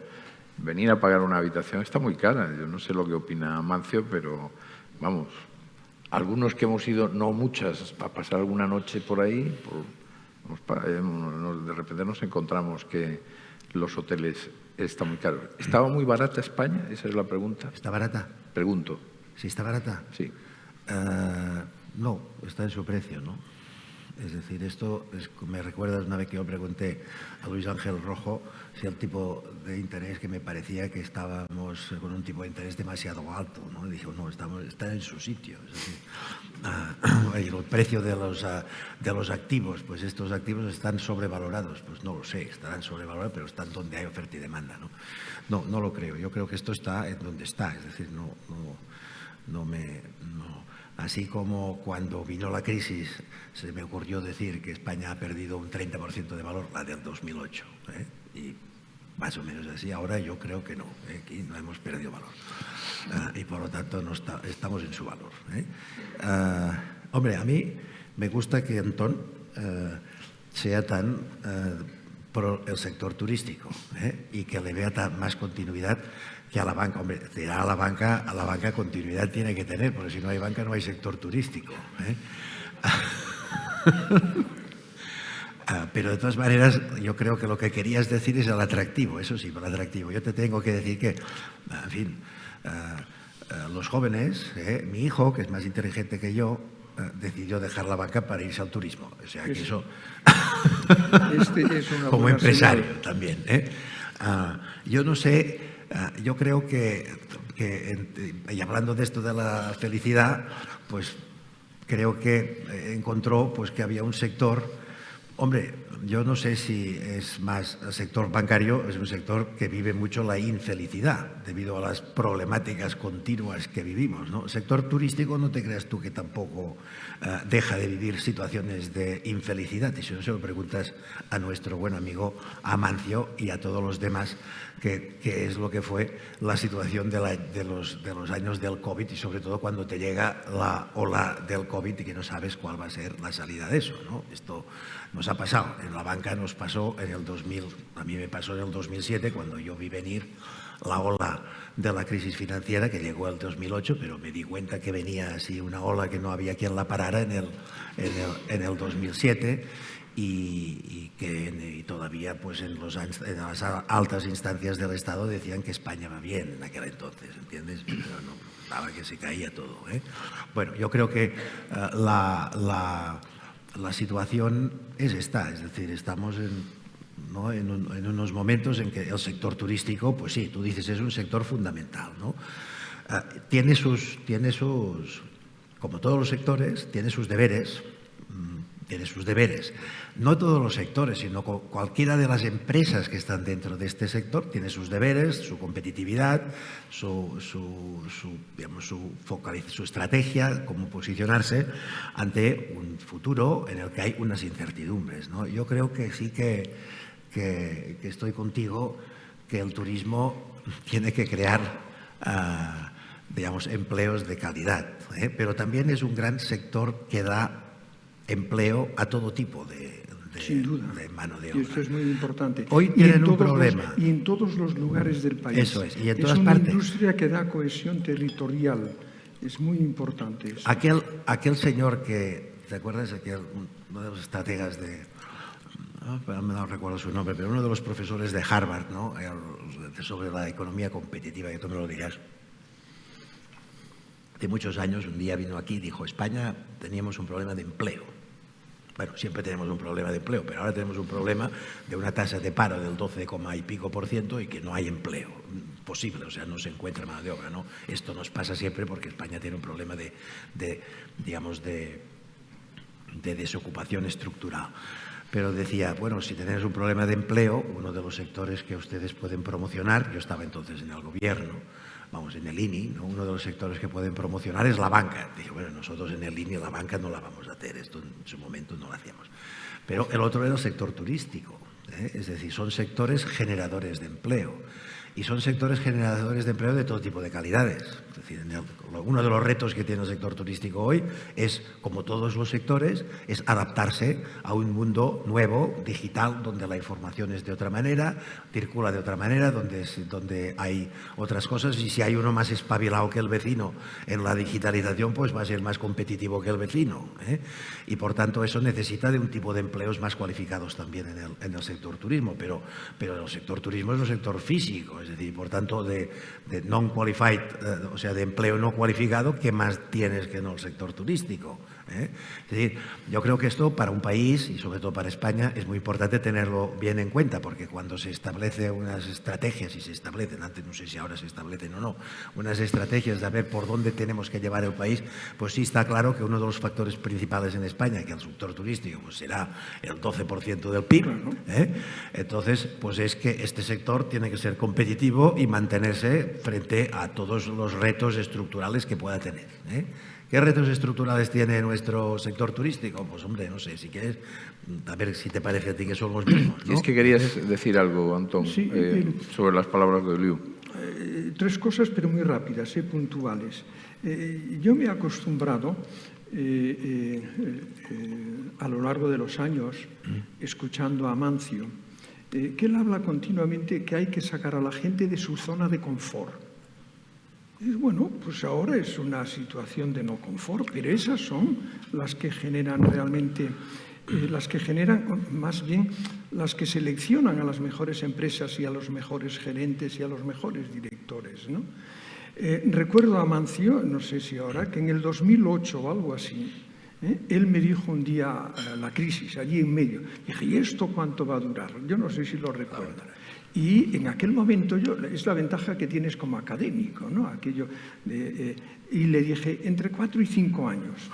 B: venir a pagar una habitación está muy cara. Yo no sé lo que opina Amancio, pero vamos, algunos que hemos ido, no muchas, a pasar alguna noche por ahí, de repente nos encontramos que los hoteles están muy caros. ¿Estaba muy barata España? Esa es la pregunta.
C: ¿Está barata?
B: Pregunto.
C: ¿Sí está barata?
B: Sí.
C: No, está en su precio, ¿no? Es decir, esto me recuerda una vez que yo pregunté a Luis Ángel Rojo si el tipo de interés que me parecía que estábamos con un tipo de interés demasiado alto, ¿no? Y dijo, no, está en su sitio. Es decir, el precio de los activos, pues estos activos están sobrevalorados. Pues no lo sé, estarán sobrevalorados, pero están donde hay oferta y demanda, ¿no? No lo creo. Yo creo que esto está en donde está. Es decir, así como cuando vino la crisis se me ocurrió decir que España ha perdido un 30% de valor, la del 2008, y más o menos así, ahora yo creo que no, aquí no hemos perdido valor, y por lo tanto estamos en su valor. Hombre, a mí me gusta que Antón sea tan pro el sector turístico, y que le vea más continuidad que a la banca. Hombre, a la banca continuidad tiene que tener, porque si no hay banca no hay sector turístico. Pero de todas maneras, yo creo que lo que querías decir es el atractivo, eso sí, el atractivo. Yo te tengo que decir que, en fin, los jóvenes, mi hijo, que es más inteligente que yo, decidió dejar la banca para irse al turismo. O sea, que eso
D: es una
C: como
D: buena
C: empresario
D: señal.
C: también. Yo no sé yo creo que, y hablando de esto de la felicidad, pues creo que encontró pues, que había un sector, hombre, yo no sé si es más el sector bancario, es un sector que vive mucho la infelicidad debido a las problemáticas continuas que vivimos, ¿no? El sector turístico no te creas tú que tampoco deja de vivir situaciones de infelicidad, y si no se lo preguntas a nuestro buen amigo Amancio y a todos los demás, que es lo que fue la situación de los años del COVID, y sobre todo cuando te llega la ola del COVID y que no sabes cuál va a ser la salida de eso, ¿no? Esto nos ha pasado, en la banca nos pasó en el 2000, a mí me pasó en el 2007, cuando yo vi venir la ola de la crisis financiera que llegó el 2008, pero me di cuenta que venía así una ola que no había quien la parara en el 2007, y todavía pues en las altas instancias del Estado decían que España va bien en aquel entonces, ¿entiendes? Pero no, estaba que se caía todo, ¿eh? Bueno, yo creo que la situación es esta, es decir, estamos en unos momentos en que el sector turístico, pues sí, tú dices, es un sector fundamental, ¿no? Tiene sus, como todos los sectores, tiene sus deberes. No todos los sectores, sino cualquiera de las empresas que están dentro de este sector tiene sus deberes, su competitividad, su estrategia, cómo posicionarse ante un futuro en el que hay unas incertidumbres, ¿no? Yo creo que sí que estoy contigo, que el turismo tiene que crear empleos de calidad, ¿eh? Pero también es un gran sector que da empleo a todo tipo de mano de obra.
D: Y esto es muy importante.
C: Hoy tienen un problema.
D: Y en todos los lugares del país.
C: Eso es, y en todas
D: una
C: partes.
D: Industria que da cohesión territorial. Es muy importante eso.
C: Aquel señor que, ¿te acuerdas? Uno de los estrategas no recuerdo su nombre, pero uno de los profesores de Harvard, ¿no? Sobre la economía competitiva, que tú me lo dirás. Hace muchos años, un día vino aquí y dijo, España teníamos un problema de empleo. Bueno, siempre tenemos un problema de empleo, pero ahora tenemos un problema de una tasa de paro del 12, y pico % y que no hay empleo posible, o sea, no se encuentra mano de obra, ¿no? Esto nos pasa siempre porque España tiene un problema de desocupación estructural. Pero decía, bueno, si tenéis un problema de empleo, uno de los sectores que ustedes pueden promocionar, yo estaba entonces en el gobierno, en el INI, ¿no? Uno de los sectores que pueden promocionar es la banca. Dije, bueno, nosotros en el INI la banca no la vamos a hacer, esto en su momento no lo hacíamos. Pero el otro era el sector turístico, ¿eh? Es decir, son sectores generadores de empleo. Y son sectores generadores de empleo de todo tipo de calidades. Es decir, uno de los retos que tiene el sector turístico hoy es, como todos los sectores, es adaptarse a un mundo nuevo, digital, donde la información es de otra manera, circula de otra manera, donde hay otras cosas, y si hay uno más espabilado que el vecino en la digitalización, pues va a ser más competitivo que el vecino, ¿eh? Y por tanto eso necesita de un tipo de empleos más cualificados también en el sector turismo, pero el sector turismo es un sector físico, es decir, por tanto, de non-qualified, o sea, de empleo no cualificado, ¿qué más tienes que en el sector turístico? ¿Eh? Es decir, yo creo que esto para un país, y sobre todo para España, es muy importante tenerlo bien en cuenta, porque cuando se establecen unas estrategias, y se establecen, antes no sé si ahora se establecen o no, unas estrategias de ver por dónde tenemos que llevar el país, pues sí está claro que uno de los factores principales en España, que el sector turístico pues será el 12% del PIB, ¿eh? Entonces, pues es que este sector tiene que ser competitivo y mantenerse frente a todos los retos estructurales que pueda tener, ¿eh? ¿Qué retos estructurales tiene nuestro sector turístico? Pues hombre, no sé, si quieres, a ver si te parece a ti que son los mismos, ¿no?
B: Y es que querías decir algo, Antón,
D: sí,
B: sobre las palabras de Oliu.
D: 3 cosas, pero muy rápidas, puntuales. Yo me he acostumbrado a lo largo de los años, escuchando a Amancio, que él habla continuamente que hay que sacar a la gente de su zona de confort. Bueno, pues ahora es una situación de no confort, pero esas son las que generan realmente, más bien las que seleccionan a las mejores empresas y a los mejores gerentes y a los mejores directores, ¿no? Recuerdo a Amancio, no sé si ahora, que en el 2008 o algo así, Él me dijo un día la crisis, allí en medio. Dije, ¿y esto cuánto va a durar? Yo no sé si lo recuerda. Y en aquel momento es la ventaja que tienes como académico, ¿no? Y le dije, entre 4 y 5 años.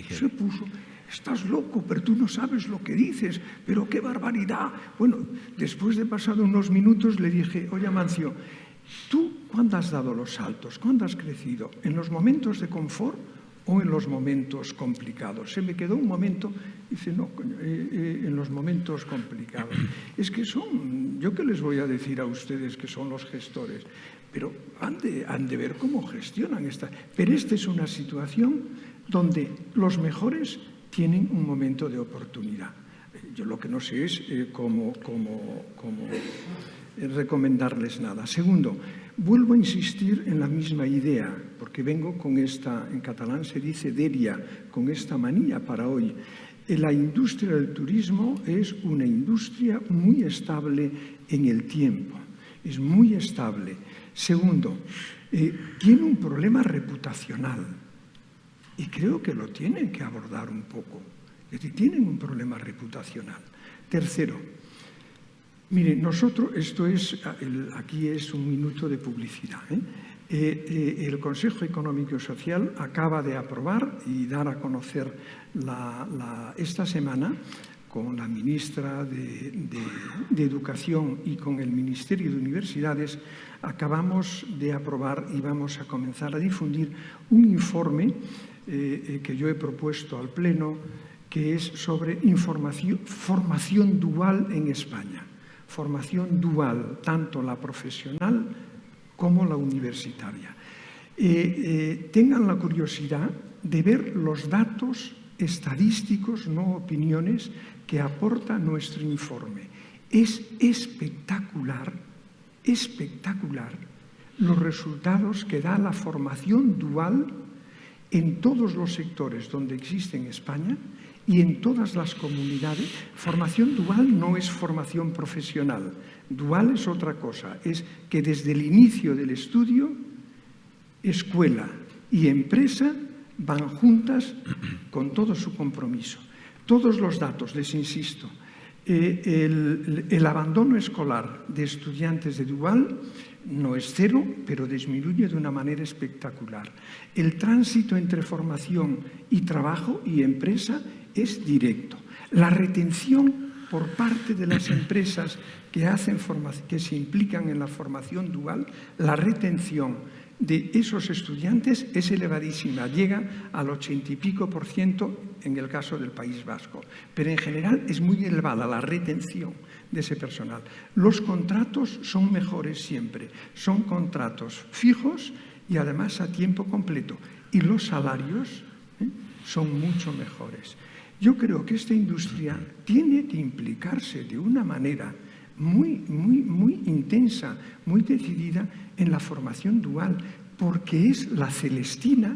D: Se puso. Estás loco, pero tú no sabes lo que dices, pero qué barbaridad. Bueno, después de pasado unos minutos le dije, oye, Amancio, ¿tú cuándo has dado los saltos? ¿Cuándo has crecido? ¿En los momentos de confort o en los momentos complicados? Se me quedó un momento, dice, no, en los momentos complicados. Es que yo qué les voy a decir a ustedes que son los gestores, pero han de ver cómo gestionan esta. Pero esta es una situación donde los mejores tienen un momento de oportunidad. Yo lo que no sé es cómo recomendarles nada. Segundo, vuelvo a insistir en la misma idea, porque vengo con esta, en catalán se dice dèria, con esta manía para hoy. La industria del turismo es una industria muy estable en el tiempo, es muy estable. Segundo, tiene un problema reputacional. Y creo que lo tienen que abordar un poco. Es decir, tienen un problema reputacional. Tercero, mire, nosotros, aquí es un minuto de publicidad. El Consejo Económico y Social acaba de aprobar y dar a conocer esta semana con la ministra de Educación y con el Ministerio de Universidades, acabamos de aprobar y vamos a comenzar a difundir un informe que yo he propuesto al Pleno, que es sobre formación dual en España. Formación dual, tanto la profesional como la universitaria. Tengan la curiosidad de ver los datos estadísticos, no opiniones, que aporta nuestro informe. Es espectacular los resultados que da la formación dual en todos los sectores donde existe en España y en todas las comunidades. Formación dual no es formación profesional. Dual es otra cosa. Es que desde el inicio del estudio, escuela y empresa van juntas con todo su compromiso. Todos los datos, les insisto, el abandono escolar de estudiantes de dual no es cero, pero disminuye de una manera espectacular. El tránsito entre formación y trabajo y empresa es directo. La retención por parte de las empresas que se implican en la formación dual, la retención de esos estudiantes es elevadísima, llega al 80 y pico % en el caso del País Vasco, pero en general es muy elevada la retención de ese personal. Los contratos son mejores siempre, son contratos fijos y además a tiempo completo, y los salarios son mucho mejores. Yo creo que esta industria tiene que implicarse de una manera muy intensa, muy decidida en la formación dual, porque es la celestina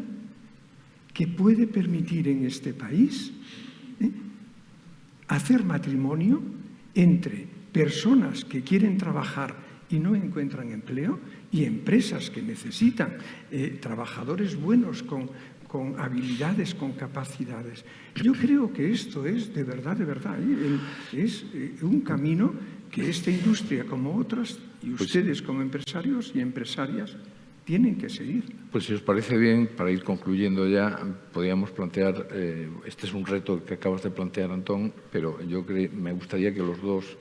D: que puede permitir en este país hacer matrimonio entre personas que quieren trabajar y no encuentran empleo y empresas que necesitan trabajadores buenos con habilidades, con capacidades. Yo creo que esto es de verdad, es un camino que esta industria como otras y ustedes como empresarios y empresarias tienen que seguir.
B: Pues si os parece bien, para ir concluyendo ya, podríamos plantear, este es un reto que acabas de plantear, Antón, pero me gustaría que los dos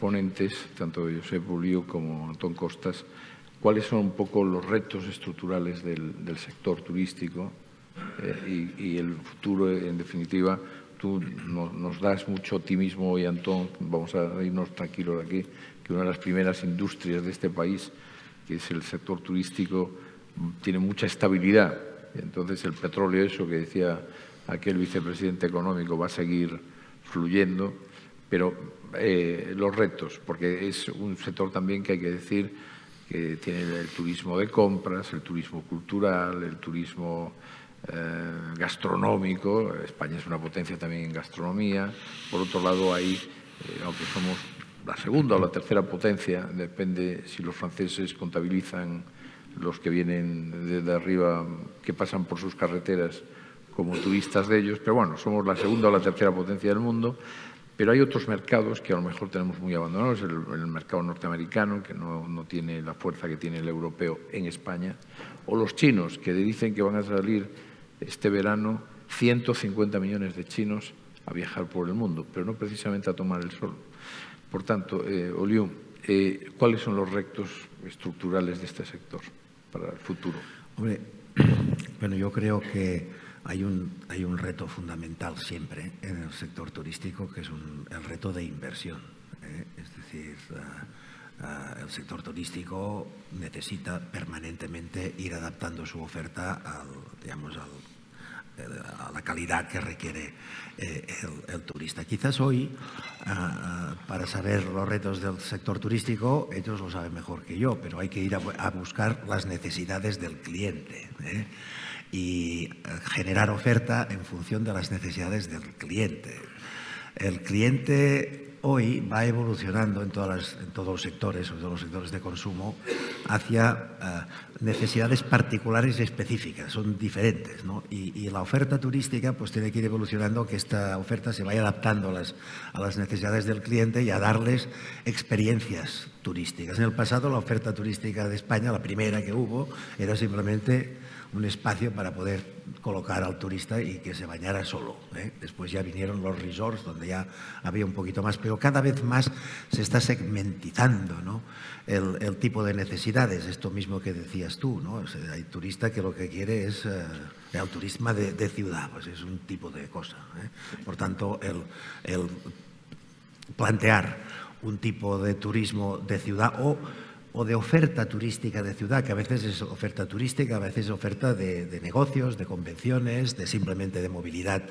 B: ponentes, tanto Josep Bulliu como Antón Costas, cuáles son un poco los retos estructurales del sector turístico y el futuro, en definitiva. Tú nos das mucho optimismo hoy, Antón, vamos a irnos tranquilos de aquí, que una de las primeras industrias de este país, que es el sector turístico, tiene mucha estabilidad. Entonces el petróleo, eso que decía aquel vicepresidente económico, va a seguir fluyendo, pero los retos, porque es un sector también que hay que decir que tiene el turismo de compras, el turismo cultural, el turismo gastronómico. España es una potencia también en gastronomía. Por otro lado, ahí, aunque somos la segunda o la tercera potencia, depende si los franceses contabilizan los que vienen de arriba, que pasan por sus carreteras como turistas de ellos, pero bueno, somos la segunda o la tercera potencia del mundo. Pero hay otros mercados que a lo mejor tenemos muy abandonados, el mercado norteamericano, que no tiene la fuerza que tiene el europeo en España, o los chinos, que dicen que van a salir este verano 150 millones de chinos a viajar por el mundo, pero no precisamente a tomar el sol. Por tanto, Oliu, ¿cuáles son los retos estructurales de este sector para el futuro?
C: Hombre, bueno, yo creo que hay un reto fundamental siempre en el sector turístico, que es el reto de inversión. Es decir, el sector turístico necesita permanentemente ir adaptando su oferta a la calidad que requiere el turista. Quizás hoy, para saber los retos del sector turístico, ellos lo saben mejor que yo, pero hay que ir a buscar las necesidades del cliente, y generar oferta en función de las necesidades del cliente. El cliente hoy va evolucionando en todos los sectores, sobre todo los sectores de consumo, hacia necesidades particulares y específicas, son diferentes, ¿no? Y la oferta turística pues tiene que ir evolucionando, que esta oferta se vaya adaptando a las necesidades del cliente y a darles experiencias turísticas. En el pasado la oferta turística de España, la primera que hubo, era simplemente un espacio para poder colocar al turista y que se bañara solo. Después ya vinieron los resorts, donde ya había un poquito más, pero cada vez más se está segmentizando, ¿no?, el tipo de necesidades. Esto mismo que decías tú, ¿no? O sea, hay turista que lo que quiere es el turismo de ciudad, pues es un tipo de cosa. Por tanto, el plantear un tipo de turismo de ciudad o de oferta turística de ciudad, que a veces es oferta turística, a veces es oferta de negocios, de convenciones, de simplemente de movilidad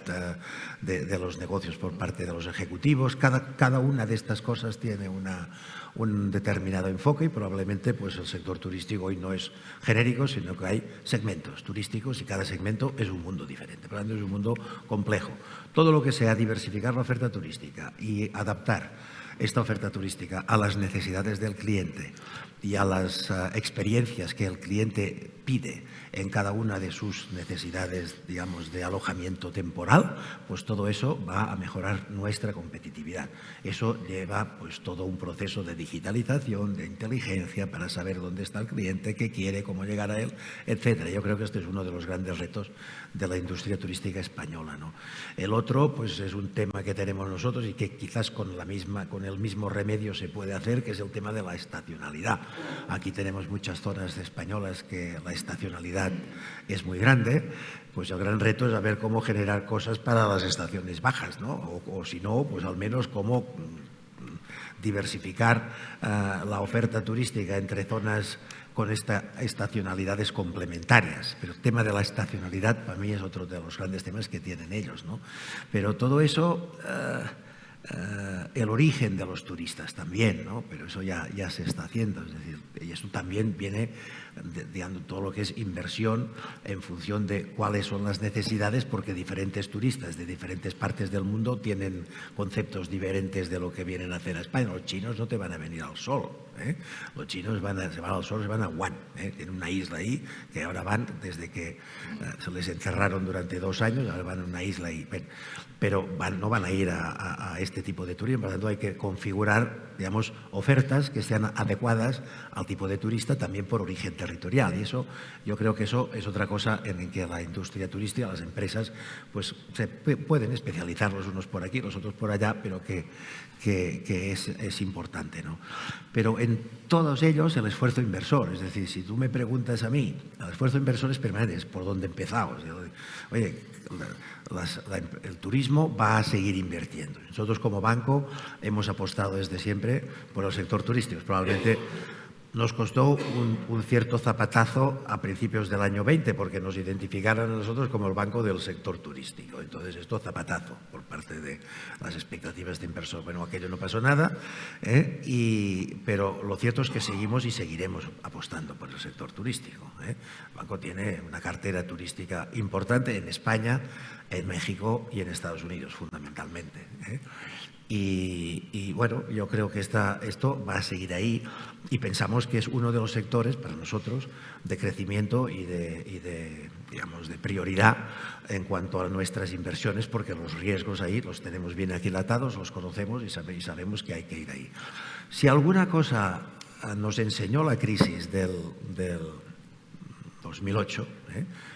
C: de los negocios por parte de los ejecutivos. Cada una de estas cosas tiene un determinado enfoque y probablemente pues el sector turístico hoy no es genérico, sino que hay segmentos turísticos y cada segmento es un mundo diferente. Por lo tanto, es un mundo complejo. Todo lo que sea diversificar la oferta turística y adaptar esta oferta turística a las necesidades del cliente y a las experiencias que el cliente pide en cada una de sus necesidades, digamos, de alojamiento temporal, pues todo eso va a mejorar nuestra competitividad. Eso lleva pues todo un proceso de digitalización, de inteligencia para saber dónde está el cliente, qué quiere, cómo llegar a él, etcétera. Yo creo que este es uno de los grandes retos de la industria turística española, ¿no? El otro pues es un tema que tenemos nosotros y que quizás con el mismo remedio se puede hacer, que es el tema de la estacionalidad. Aquí tenemos muchas zonas españolas que la estacionalidad es muy grande, pues el gran reto es a ver cómo generar cosas para las estaciones bajas, ¿no? O si no, pues al menos cómo diversificar la oferta turística entre zonas con estacionalidades complementarias. Pero el tema de la estacionalidad para mí es otro de los grandes temas que tienen ellos, ¿no? Pero todo eso, el origen de los turistas también, ¿no? Pero eso ya se está haciendo, es decir, y eso también viene de todo lo que es inversión en función de cuáles son las necesidades, porque diferentes turistas de diferentes partes del mundo tienen conceptos diferentes de lo que vienen a hacer a España. Los chinos no te van a venir al sol, los chinos se van al sol, se van a Wuhan, tienen una isla ahí que ahora van, desde que se les encerraron durante 2 años, ahora van a una isla ahí, pero no van a ir a este tipo de turismo. Por lo tanto, hay que configurar, digamos, ofertas que sean adecuadas al tipo de turista, también por origen territorial. Y eso, yo creo que eso es otra cosa en que la industria turística, las empresas, pues se pueden especializar los unos por aquí, los otros por allá, pero que es importante, ¿no? Pero en todos ellos el esfuerzo inversor, es decir, si tú me preguntas a mí, el esfuerzo inversor es permanente, es por donde empezamos. Oye, el turismo va a seguir invirtiendo. Nosotros como banco hemos apostado desde siempre por el sector turístico. Probablemente nos costó un cierto zapatazo a principios del año 20 porque nos identificaron a nosotros como el banco del sector turístico. Entonces, esto zapatazo por parte de las expectativas de inversor. Bueno, aquello no pasó nada, pero lo cierto es que seguimos y seguiremos apostando por el sector turístico. El banco tiene una cartera turística importante en España, en México y en Estados Unidos, fundamentalmente. Y bueno, yo creo que esto va a seguir ahí y pensamos que es uno de los sectores para nosotros de crecimiento y de prioridad en cuanto a nuestras inversiones, porque los riesgos ahí los tenemos bien aquilatados, los conocemos y sabemos que hay que ir ahí. Si alguna cosa nos enseñó la crisis del 2008,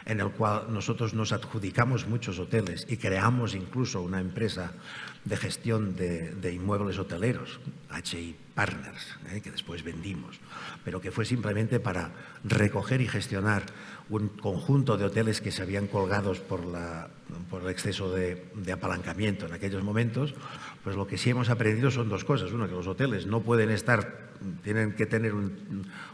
C: en el cual nosotros nos adjudicamos muchos hoteles y creamos incluso una empresa de gestión de inmuebles hoteleros, HI Partners, que después vendimos, pero que fue simplemente para recoger y gestionar un conjunto de hoteles que se habían colgados por el exceso de apalancamiento en aquellos momentos. Pues lo que sí hemos aprendido son dos cosas. Una, que los hoteles no pueden tienen que tener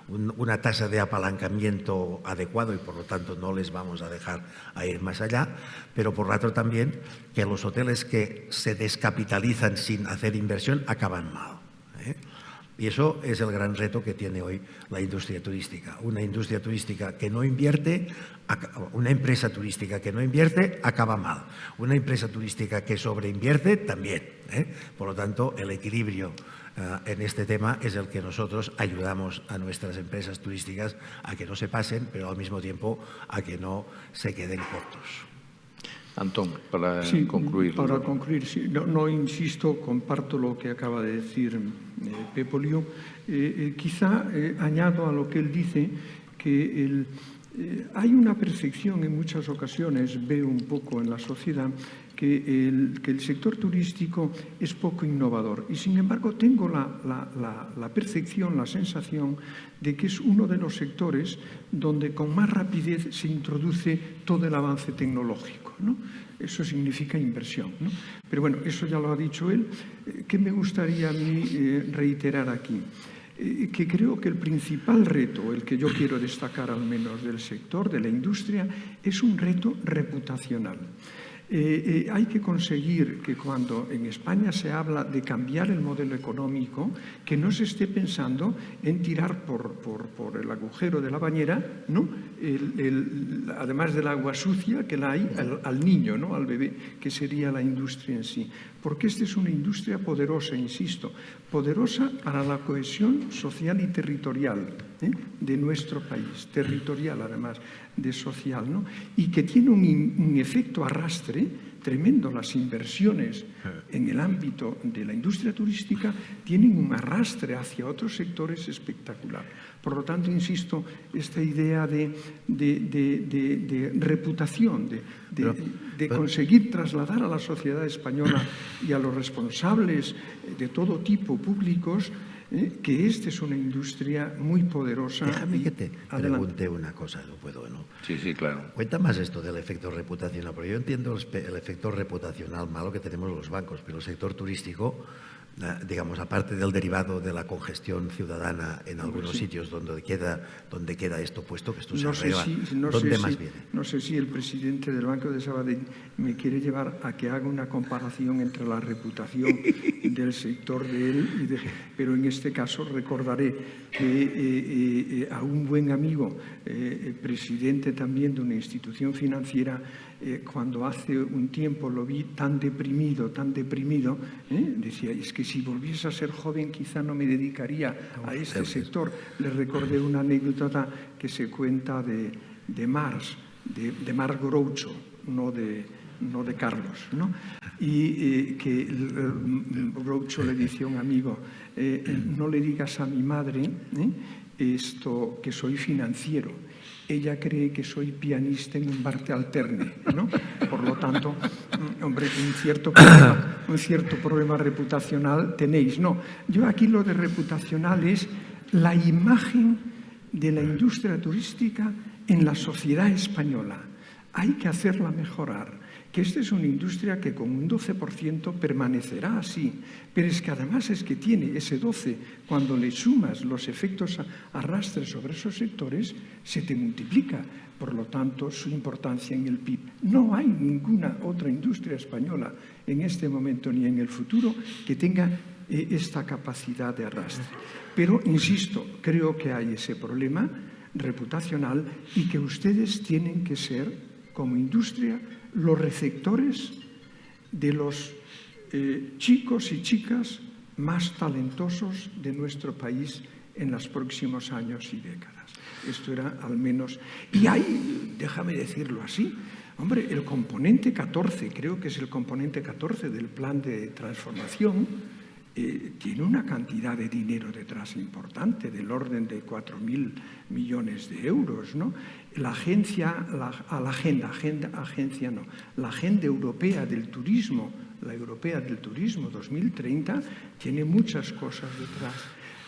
C: una tasa de apalancamiento adecuado y por lo tanto no les vamos a dejar a ir más allá, pero por otro también que los hoteles que se descapitalizan sin hacer inversión acaban mal. Y eso es el gran reto que tiene hoy la industria turística. Una industria turística que no invierte, una empresa turística que no invierte, acaba mal. Una empresa turística que sobreinvierte, también. Por lo tanto, el equilibrio en este tema es el que nosotros ayudamos a nuestras empresas turísticas a que no se pasen, pero al mismo tiempo a que no se queden cortos.
B: Antón, para concluir.
D: Para concluir, sí. No insisto, comparto lo que acaba de decir Pepo Liu. Quizá añado a lo que él dice que hay una percepción en muchas ocasiones, veo un poco en la sociedad, que el sector turístico es poco innovador. Y sin embargo tengo la percepción, la sensación de que es uno de los sectores donde con más rapidez se introduce todo el avance tecnológico, ¿no? Eso significa inversión, ¿no? Pero bueno, eso ya lo ha dicho él. ¿Qué me gustaría a mí reiterar aquí? Que creo que el principal reto, el que yo quiero destacar al menos del sector, de la industria, es un reto reputacional. Hay que conseguir que cuando en España se habla de cambiar el modelo económico, que no se esté pensando en tirar por el agujero de la bañera, ¿no? Además del agua sucia que la hay al niño, ¿no? Al bebé, que sería la industria en sí. Porque esta es una industria poderosa, insisto, poderosa para la cohesión social y territorial de nuestro país, territorial además de social, ¿no? Y que tiene un efecto arrastre tremendo. Las inversiones en el ámbito de la industria turística tienen un arrastre hacia otros sectores espectacular. Por lo tanto, insisto, esta idea de reputación, de conseguir trasladar a la sociedad española y a los responsables de todo tipo públicos que esta es una industria muy poderosa.
C: Déjame que te pregunte una cosa, ¿no puedo, no?
B: Sí, claro.
C: Cuenta más esto del efecto reputacional, porque yo entiendo el efecto reputacional malo que tenemos los bancos, pero el sector turístico, digamos, aparte del derivado de la congestión ciudadana en algunos sitios donde queda esto puesto, que esto se arregla, ¿dónde más viene?
D: No sé si el presidente del Banco de Sabadell me quiere llevar a que haga una comparación entre la reputación del sector de él, pero en este caso recordaré que a un buen amigo, presidente también de una institución financiera, cuando hace un tiempo lo vi tan deprimido, decía, es que si volviese a ser joven quizá no me dedicaría a este sector. Le recordé una anécdota que se cuenta de Marx Groucho, no de Carlos, ¿no? Y que Groucho le dice a un amigo, no le digas a mi madre esto que soy financiero. Ella cree que soy pianista en un bar que alterne, ¿no? Por lo tanto, hombre, un cierto problema reputacional tenéis. No, yo aquí lo de reputacional es la imagen de la industria turística en la sociedad española. Hay que hacerla mejorar. Que esta es una industria que con un 12% permanecerá así, pero es que además es que tiene ese 12%, cuando le sumas los efectos arrastres sobre esos sectores, se te multiplica. Por lo tanto, su importancia en el PIB. No hay ninguna otra industria española en este momento ni en el futuro que tenga esta capacidad de arrastre. Pero, insisto, creo que hay ese problema reputacional y que ustedes tienen que ser, como industria, los receptores de los chicos y chicas más talentosos de nuestro país en los próximos años y décadas. Esto era al menos... Y hay, déjame decirlo así, hombre, el componente 14, creo que es el componente 14 del plan de transformación, tiene una cantidad de dinero detrás importante, del orden de 4.000 millones de euros, ¿no? La Agenda Europea del Turismo, la Europea del Turismo 2030, tiene muchas cosas detrás.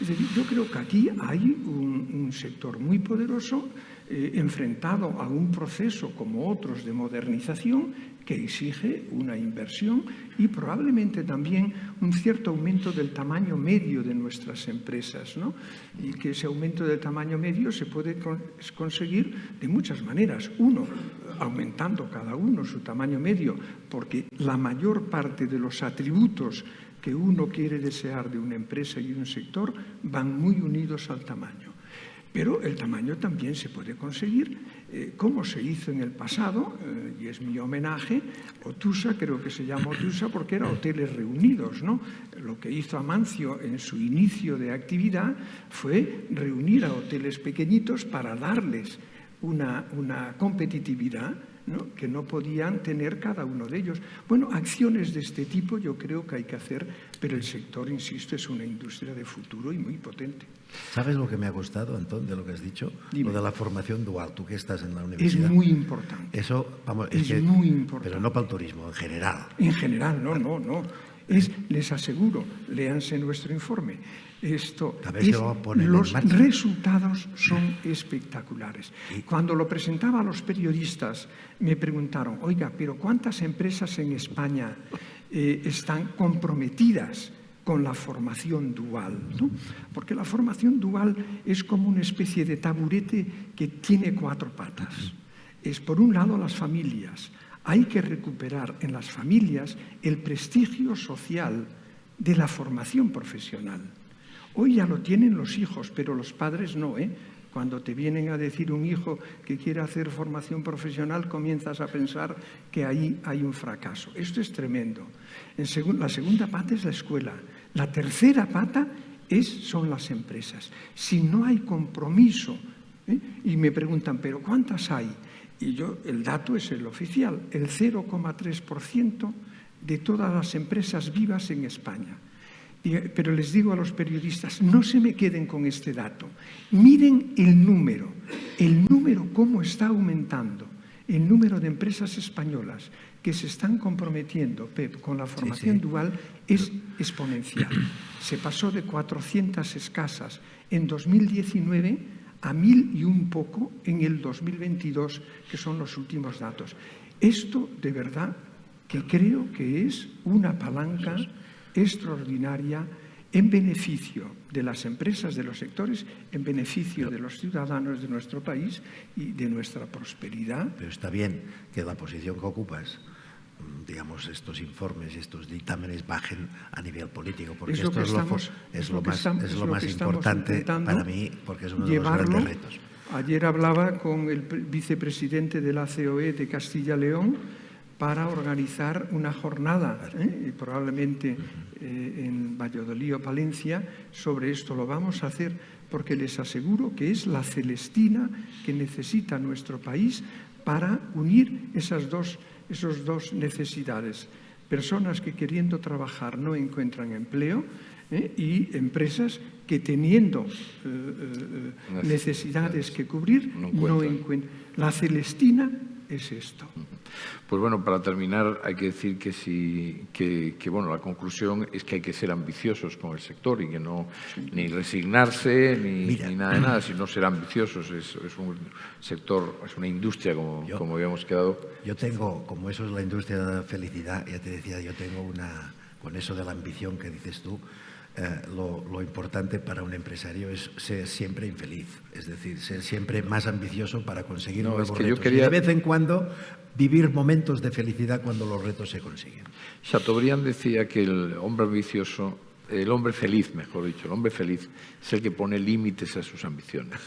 D: Es decir, yo creo que aquí hay un sector muy poderoso enfrentado a un proceso como otros de modernización que exige una inversión y probablemente también un cierto aumento del tamaño medio de nuestras empresas, ¿no? Y que ese aumento del tamaño medio se puede conseguir de muchas maneras. Uno, aumentando cada uno su tamaño medio, porque la mayor parte de los atributos que uno quiere desear de una empresa y un sector van muy unidos al tamaño. Pero el tamaño también se puede conseguir, como se hizo en el pasado, y es mi homenaje, Otusa, creo que se llama Otusa porque era Hoteles Reunidos, ¿no? Lo que hizo Amancio en su inicio de actividad fue reunir a hoteles pequeñitos para darles una competitividad, ¿no?, que no podían tener cada uno de ellos. Bueno, acciones de este tipo yo creo que hay que hacer, pero el sector, insisto, es una industria de futuro y muy potente.
C: ¿Sabes lo que me ha gustado, Antón, de lo que has dicho?
D: Dime.
C: Lo de la formación dual, tú que estás en la universidad.
D: Es muy importante.
C: Eso, vamos,
D: es muy importante.
C: Pero no para el turismo, en general.
D: En general, no. Les aseguro, léanse nuestro informe. Los resultados son espectaculares. Cuando lo presentaba a los periodistas, me preguntaron, oiga, pero ¿cuántas empresas en España están comprometidas con la formación dual, ¿no? Porque la formación dual es como una especie de taburete que tiene 4 patas. Es, por un lado, las familias. Hay que recuperar en las familias el prestigio social de la formación profesional. Hoy ya lo tienen los hijos, pero los padres no, ¿eh? Cuando te vienen a decir un hijo que quiere hacer formación profesional, comienzas a pensar que ahí hay un fracaso. Esto es tremendo. La segunda pata es la escuela. La tercera pata son las empresas. Si no hay compromiso, y me preguntan, ¿pero cuántas hay? Y el dato es el oficial, el 0,3% de todas las empresas vivas en España. Pero les digo a los periodistas, no se me queden con este dato. Miren el número cómo está aumentando. El número de empresas españolas que se están comprometiendo, Pep, con la formación dual es exponencial. Se pasó de 400 escasas en 2019 a 1.000 y un poco en el 2022, que son los últimos datos. Esto, de verdad, que creo que es una palanca extraordinaria en beneficio de las empresas, de los sectores, en beneficio de los ciudadanos de nuestro país y de nuestra prosperidad.
C: Pero está bien que la posición que ocupas, digamos, estos informes y estos dictámenes bajen a nivel político, porque esto es lo más importante para mí, porque es uno de los grandes retos.
D: Ayer hablaba con el vicepresidente de la COE de Castilla-León para organizar una jornada, probablemente en Valladolid o Palencia, sobre esto. Lo vamos a hacer porque les aseguro que es la Celestina que necesita nuestro país para unir esas dos necesidades. Personas que queriendo trabajar no encuentran empleo y empresas que teniendo necesidades que cubrir no encuentran. La Celestina es esto.
B: Pues bueno, para terminar hay que decir que la conclusión es que hay que ser ambiciosos con el sector y que no ni resignarse ni nada de nada, sino ser ambiciosos. Es un sector, es una industria como habíamos quedado.
C: Yo tengo, como eso es la industria de la felicidad, ya te decía, yo tengo con eso de la ambición que dices tú, lo importante para un empresario es ser siempre infeliz, es decir, ser siempre más ambicioso para conseguir nuevos retos. Y de vez en cuando vivir momentos de felicidad cuando los retos se consiguen.
B: Chateaubriand decía que el hombre ambicioso, el hombre feliz, mejor dicho, el hombre feliz es el que pone límites a sus ambiciones.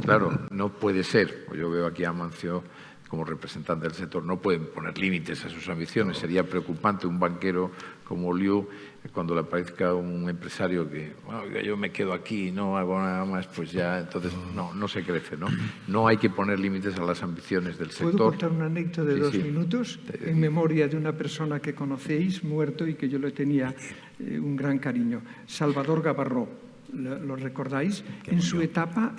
B: Claro, no puede ser. Yo veo aquí a Amancio como representante del sector, no pueden poner límites a sus ambiciones. Sería preocupante un banquero como Liu, cuando le aparezca un empresario que, bueno, yo me quedo aquí y no hago nada más, pues ya, entonces no se crece, ¿no? No hay que poner límites a las ambiciones del sector.
D: ¿Puedo contar una anécdota de 2 minutos? En memoria de una persona que conocéis, muerto, y que yo le tenía un gran cariño. Salvador Gabarró. ¿Lo recordáis? En su etapa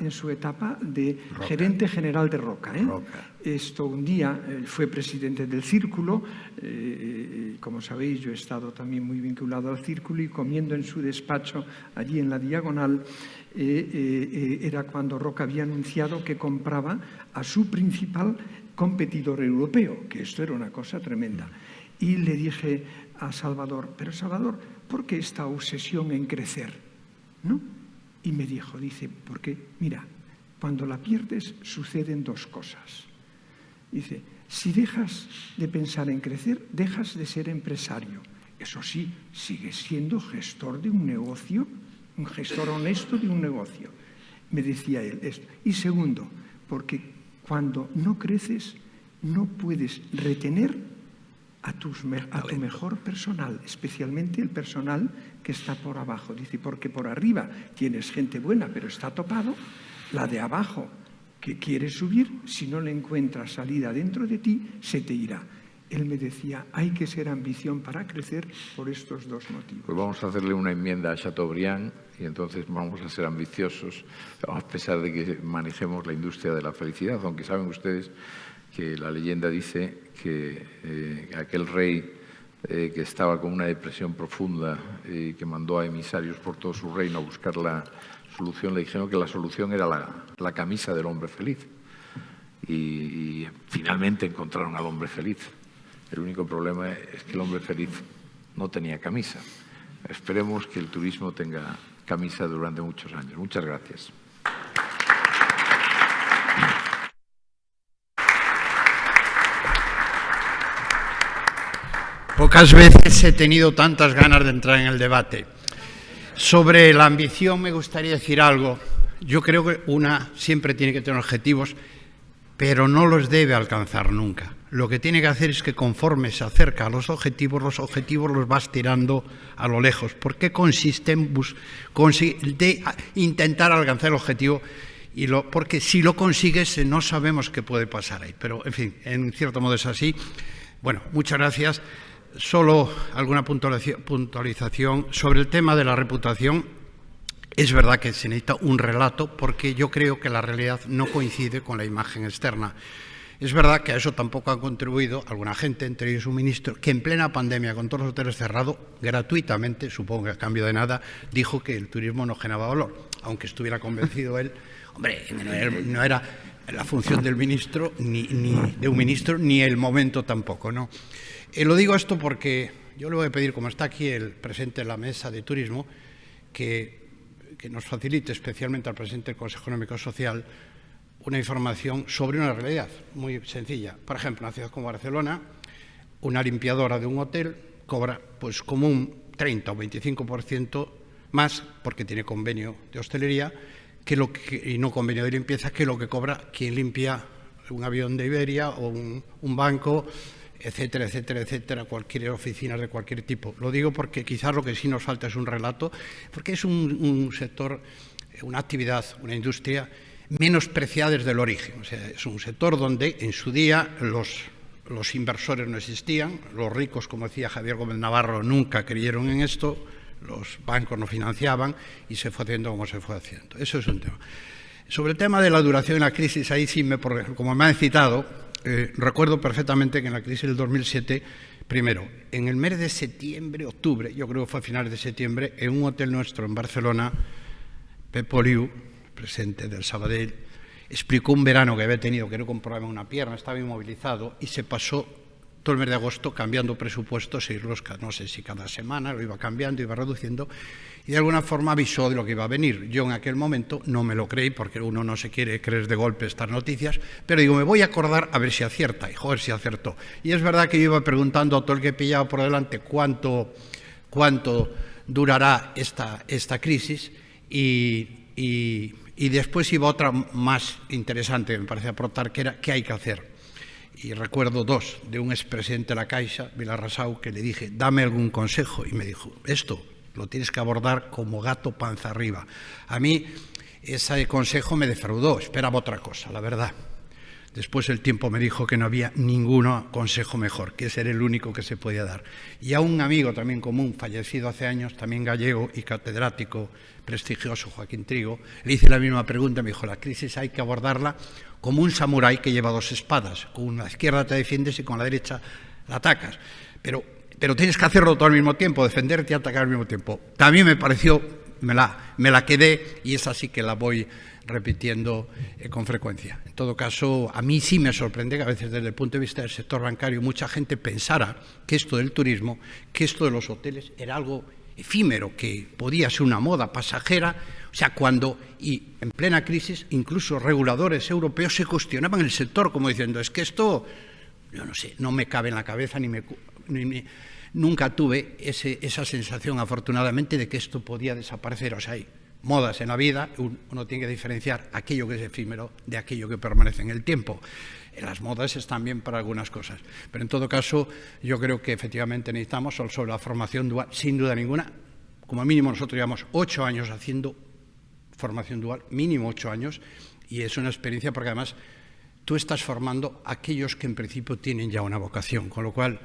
D: de Roca. Gerente general de Roca. Roca. Esto un día fue presidente del Círculo. Como sabéis, yo he estado también muy vinculado al Círculo, y comiendo en su despacho allí en la Diagonal, era cuando Roca había anunciado que compraba a su principal competidor europeo, que esto era una cosa tremenda. Y le dije a Salvador, pero Salvador, ¿por qué esta obsesión en crecer? ¿No? Y me dijo, dice, porque mira, cuando la pierdes suceden 2 cosas. Dice, si dejas de pensar en crecer, dejas de ser empresario. Eso sí, sigues siendo gestor de un negocio, un gestor honesto de un negocio. Me decía él esto. Y segundo, porque cuando no creces, no puedes retener a tu mejor personal, especialmente el personal que está por abajo. Dice, porque por arriba tienes gente buena, pero está topado. La de abajo, que quiere subir, si no le encuentras salida dentro de ti, se te irá. Él me decía, hay que ser ambición para crecer por estos 2 motivos.
B: Pues vamos a hacerle una enmienda a Chateaubriand y entonces vamos a ser ambiciosos, a pesar de que manejemos la industria de la felicidad, aunque saben ustedes que la leyenda dice que aquel rey que estaba con una depresión profunda y que mandó a emisarios por todo su reino a buscar la solución, le dijeron que la solución era la camisa del hombre feliz. Y finalmente encontraron al hombre feliz. El único problema es que el hombre feliz no tenía camisa. Esperemos que el turismo tenga camisa durante muchos años. Muchas gracias.
A: Pocas veces he tenido tantas ganas de entrar en el debate. Sobre la ambición me gustaría decir algo. Yo creo que una siempre tiene que tener objetivos, pero no los debe alcanzar nunca. Lo que tiene que hacer es que conforme se acerca a los objetivos los vas tirando a lo lejos. ¿Por qué consiste en intentar alcanzar el objetivo? Porque si lo consigues no sabemos qué puede pasar ahí. Pero, en fin, en cierto modo es así. Bueno, muchas gracias. Solo alguna puntualización sobre el tema de la reputación. Es verdad que se necesita un relato porque yo creo que la realidad no coincide con la imagen externa. Es verdad que a eso tampoco ha contribuido alguna gente, entre ellos un ministro, que en plena pandemia, con todos los hoteles cerrados, gratuitamente, supongo que a cambio de nada, dijo que el turismo no generaba valor, aunque estuviera convencido él. Hombre, no era la función del ministro, ni de un ministro, ni el momento tampoco, ¿no? Lo digo esto porque yo le voy a pedir, como está aquí el presidente de la mesa de turismo, que nos facilite, especialmente al presidente del Consejo Económico y Social, una información sobre una realidad muy sencilla. Por ejemplo, en una ciudad como Barcelona, una limpiadora de un hotel cobra pues como un 30 o 25% más, porque tiene convenio de hostelería, y no convenio de limpieza, que lo que cobra quien limpia un avión de Iberia o un banco, etcétera, etcétera, etcétera, cualquier oficina de cualquier tipo. Lo digo porque quizás lo que sí nos falta es un relato, porque es un sector, una actividad, una industria menospreciada desde el origen. O sea, es un sector donde en su día los inversores no existían, los ricos, como decía Javier Gómez Navarro, nunca creyeron en esto, los bancos no financiaban y se fue haciendo como se fue haciendo. Eso es un tema. Sobre el tema de la duración de la crisis, ahí sí, como me han citado, recuerdo perfectamente que en la crisis del 2007, primero, en el mes de septiembre, octubre, yo creo que fue a finales de septiembre, en un hotel nuestro en Barcelona, Pepo Liu, presidente del Sabadell, explicó un verano que había tenido, que era un problema en una pierna, estaba inmovilizado y se pasó todo el mes de agosto cambiando presupuestos, no sé si cada semana lo iba cambiando, iba reduciendo, y de alguna forma avisó de lo que iba a venir. Yo en aquel momento no me lo creí, porque uno no se quiere creer de golpe estas noticias, pero digo, me voy a acordar a ver si acierta, y joder, si acertó. Y es verdad que yo iba preguntando a todo el que pillaba por delante cuánto durará esta crisis, y después iba otra más interesante, me parece aportar, que era qué hay que hacer. y recuerdo dos, de un expresidente de la Caixa, Vilarrasau, que le dije, dame algún consejo, y me dijo, esto lo tienes que abordar como gato panza arriba. A mí ese consejo me defraudó, esperaba otra cosa, la verdad. Después el tiempo me dijo que no había ningún consejo mejor, que ese era el único que se podía dar. Y a un amigo también común, fallecido hace años, también gallego y catedrático prestigioso, Joaquín Trigo, le hice la misma pregunta, me dijo, la crisis hay que abordarla como un samurái que lleva dos espadas, con la izquierda te defiendes y con la derecha la atacas. Pero tienes que hacerlo todo al mismo tiempo, defenderte y atacar al mismo tiempo. También me pareció, me la quedé y esa sí que la voy repitiendo con frecuencia. En todo caso, a mí sí me sorprende que a veces desde el punto de vista del sector bancario mucha gente pensara que esto del turismo, que esto de los hoteles era algo efímero, que podía ser una moda pasajera, o sea, cuando, y en plena crisis, incluso reguladores europeos se cuestionaban el sector como diciendo, es que esto, yo no sé, no me cabe en la cabeza nunca tuve esa sensación, afortunadamente, de que esto podía desaparecer. O sea, hay modas en la vida, uno tiene que diferenciar aquello que es efímero de aquello que permanece en el tiempo. Las modas están bien para algunas cosas, pero en todo caso yo creo que efectivamente necesitamos sobre la formación dual, sin duda ninguna, como mínimo nosotros llevamos 8 años haciendo formación dual, mínimo 8 años, y es una experiencia porque además tú estás formando a aquellos que en principio tienen ya una vocación, con lo cual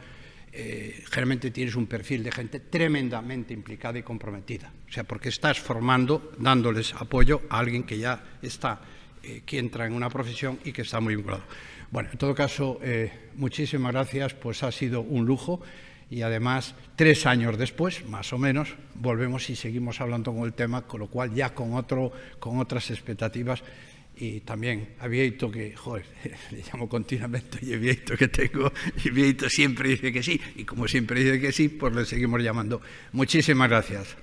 A: generalmente tienes un perfil de gente tremendamente implicada y comprometida. O sea, porque estás formando, dándoles apoyo a alguien que ya está, que entra en una profesión y que está muy vinculado. Bueno, en todo caso, muchísimas gracias, pues ha sido un lujo y además 3 años después, más o menos, volvemos y seguimos hablando con el tema, con lo cual ya con otras expectativas. Y también a Vieito, que, joder, le llamo continuamente, y Vieito que tengo, y Vieito siempre dice que sí, y como siempre dice que sí, pues le seguimos llamando. Muchísimas gracias.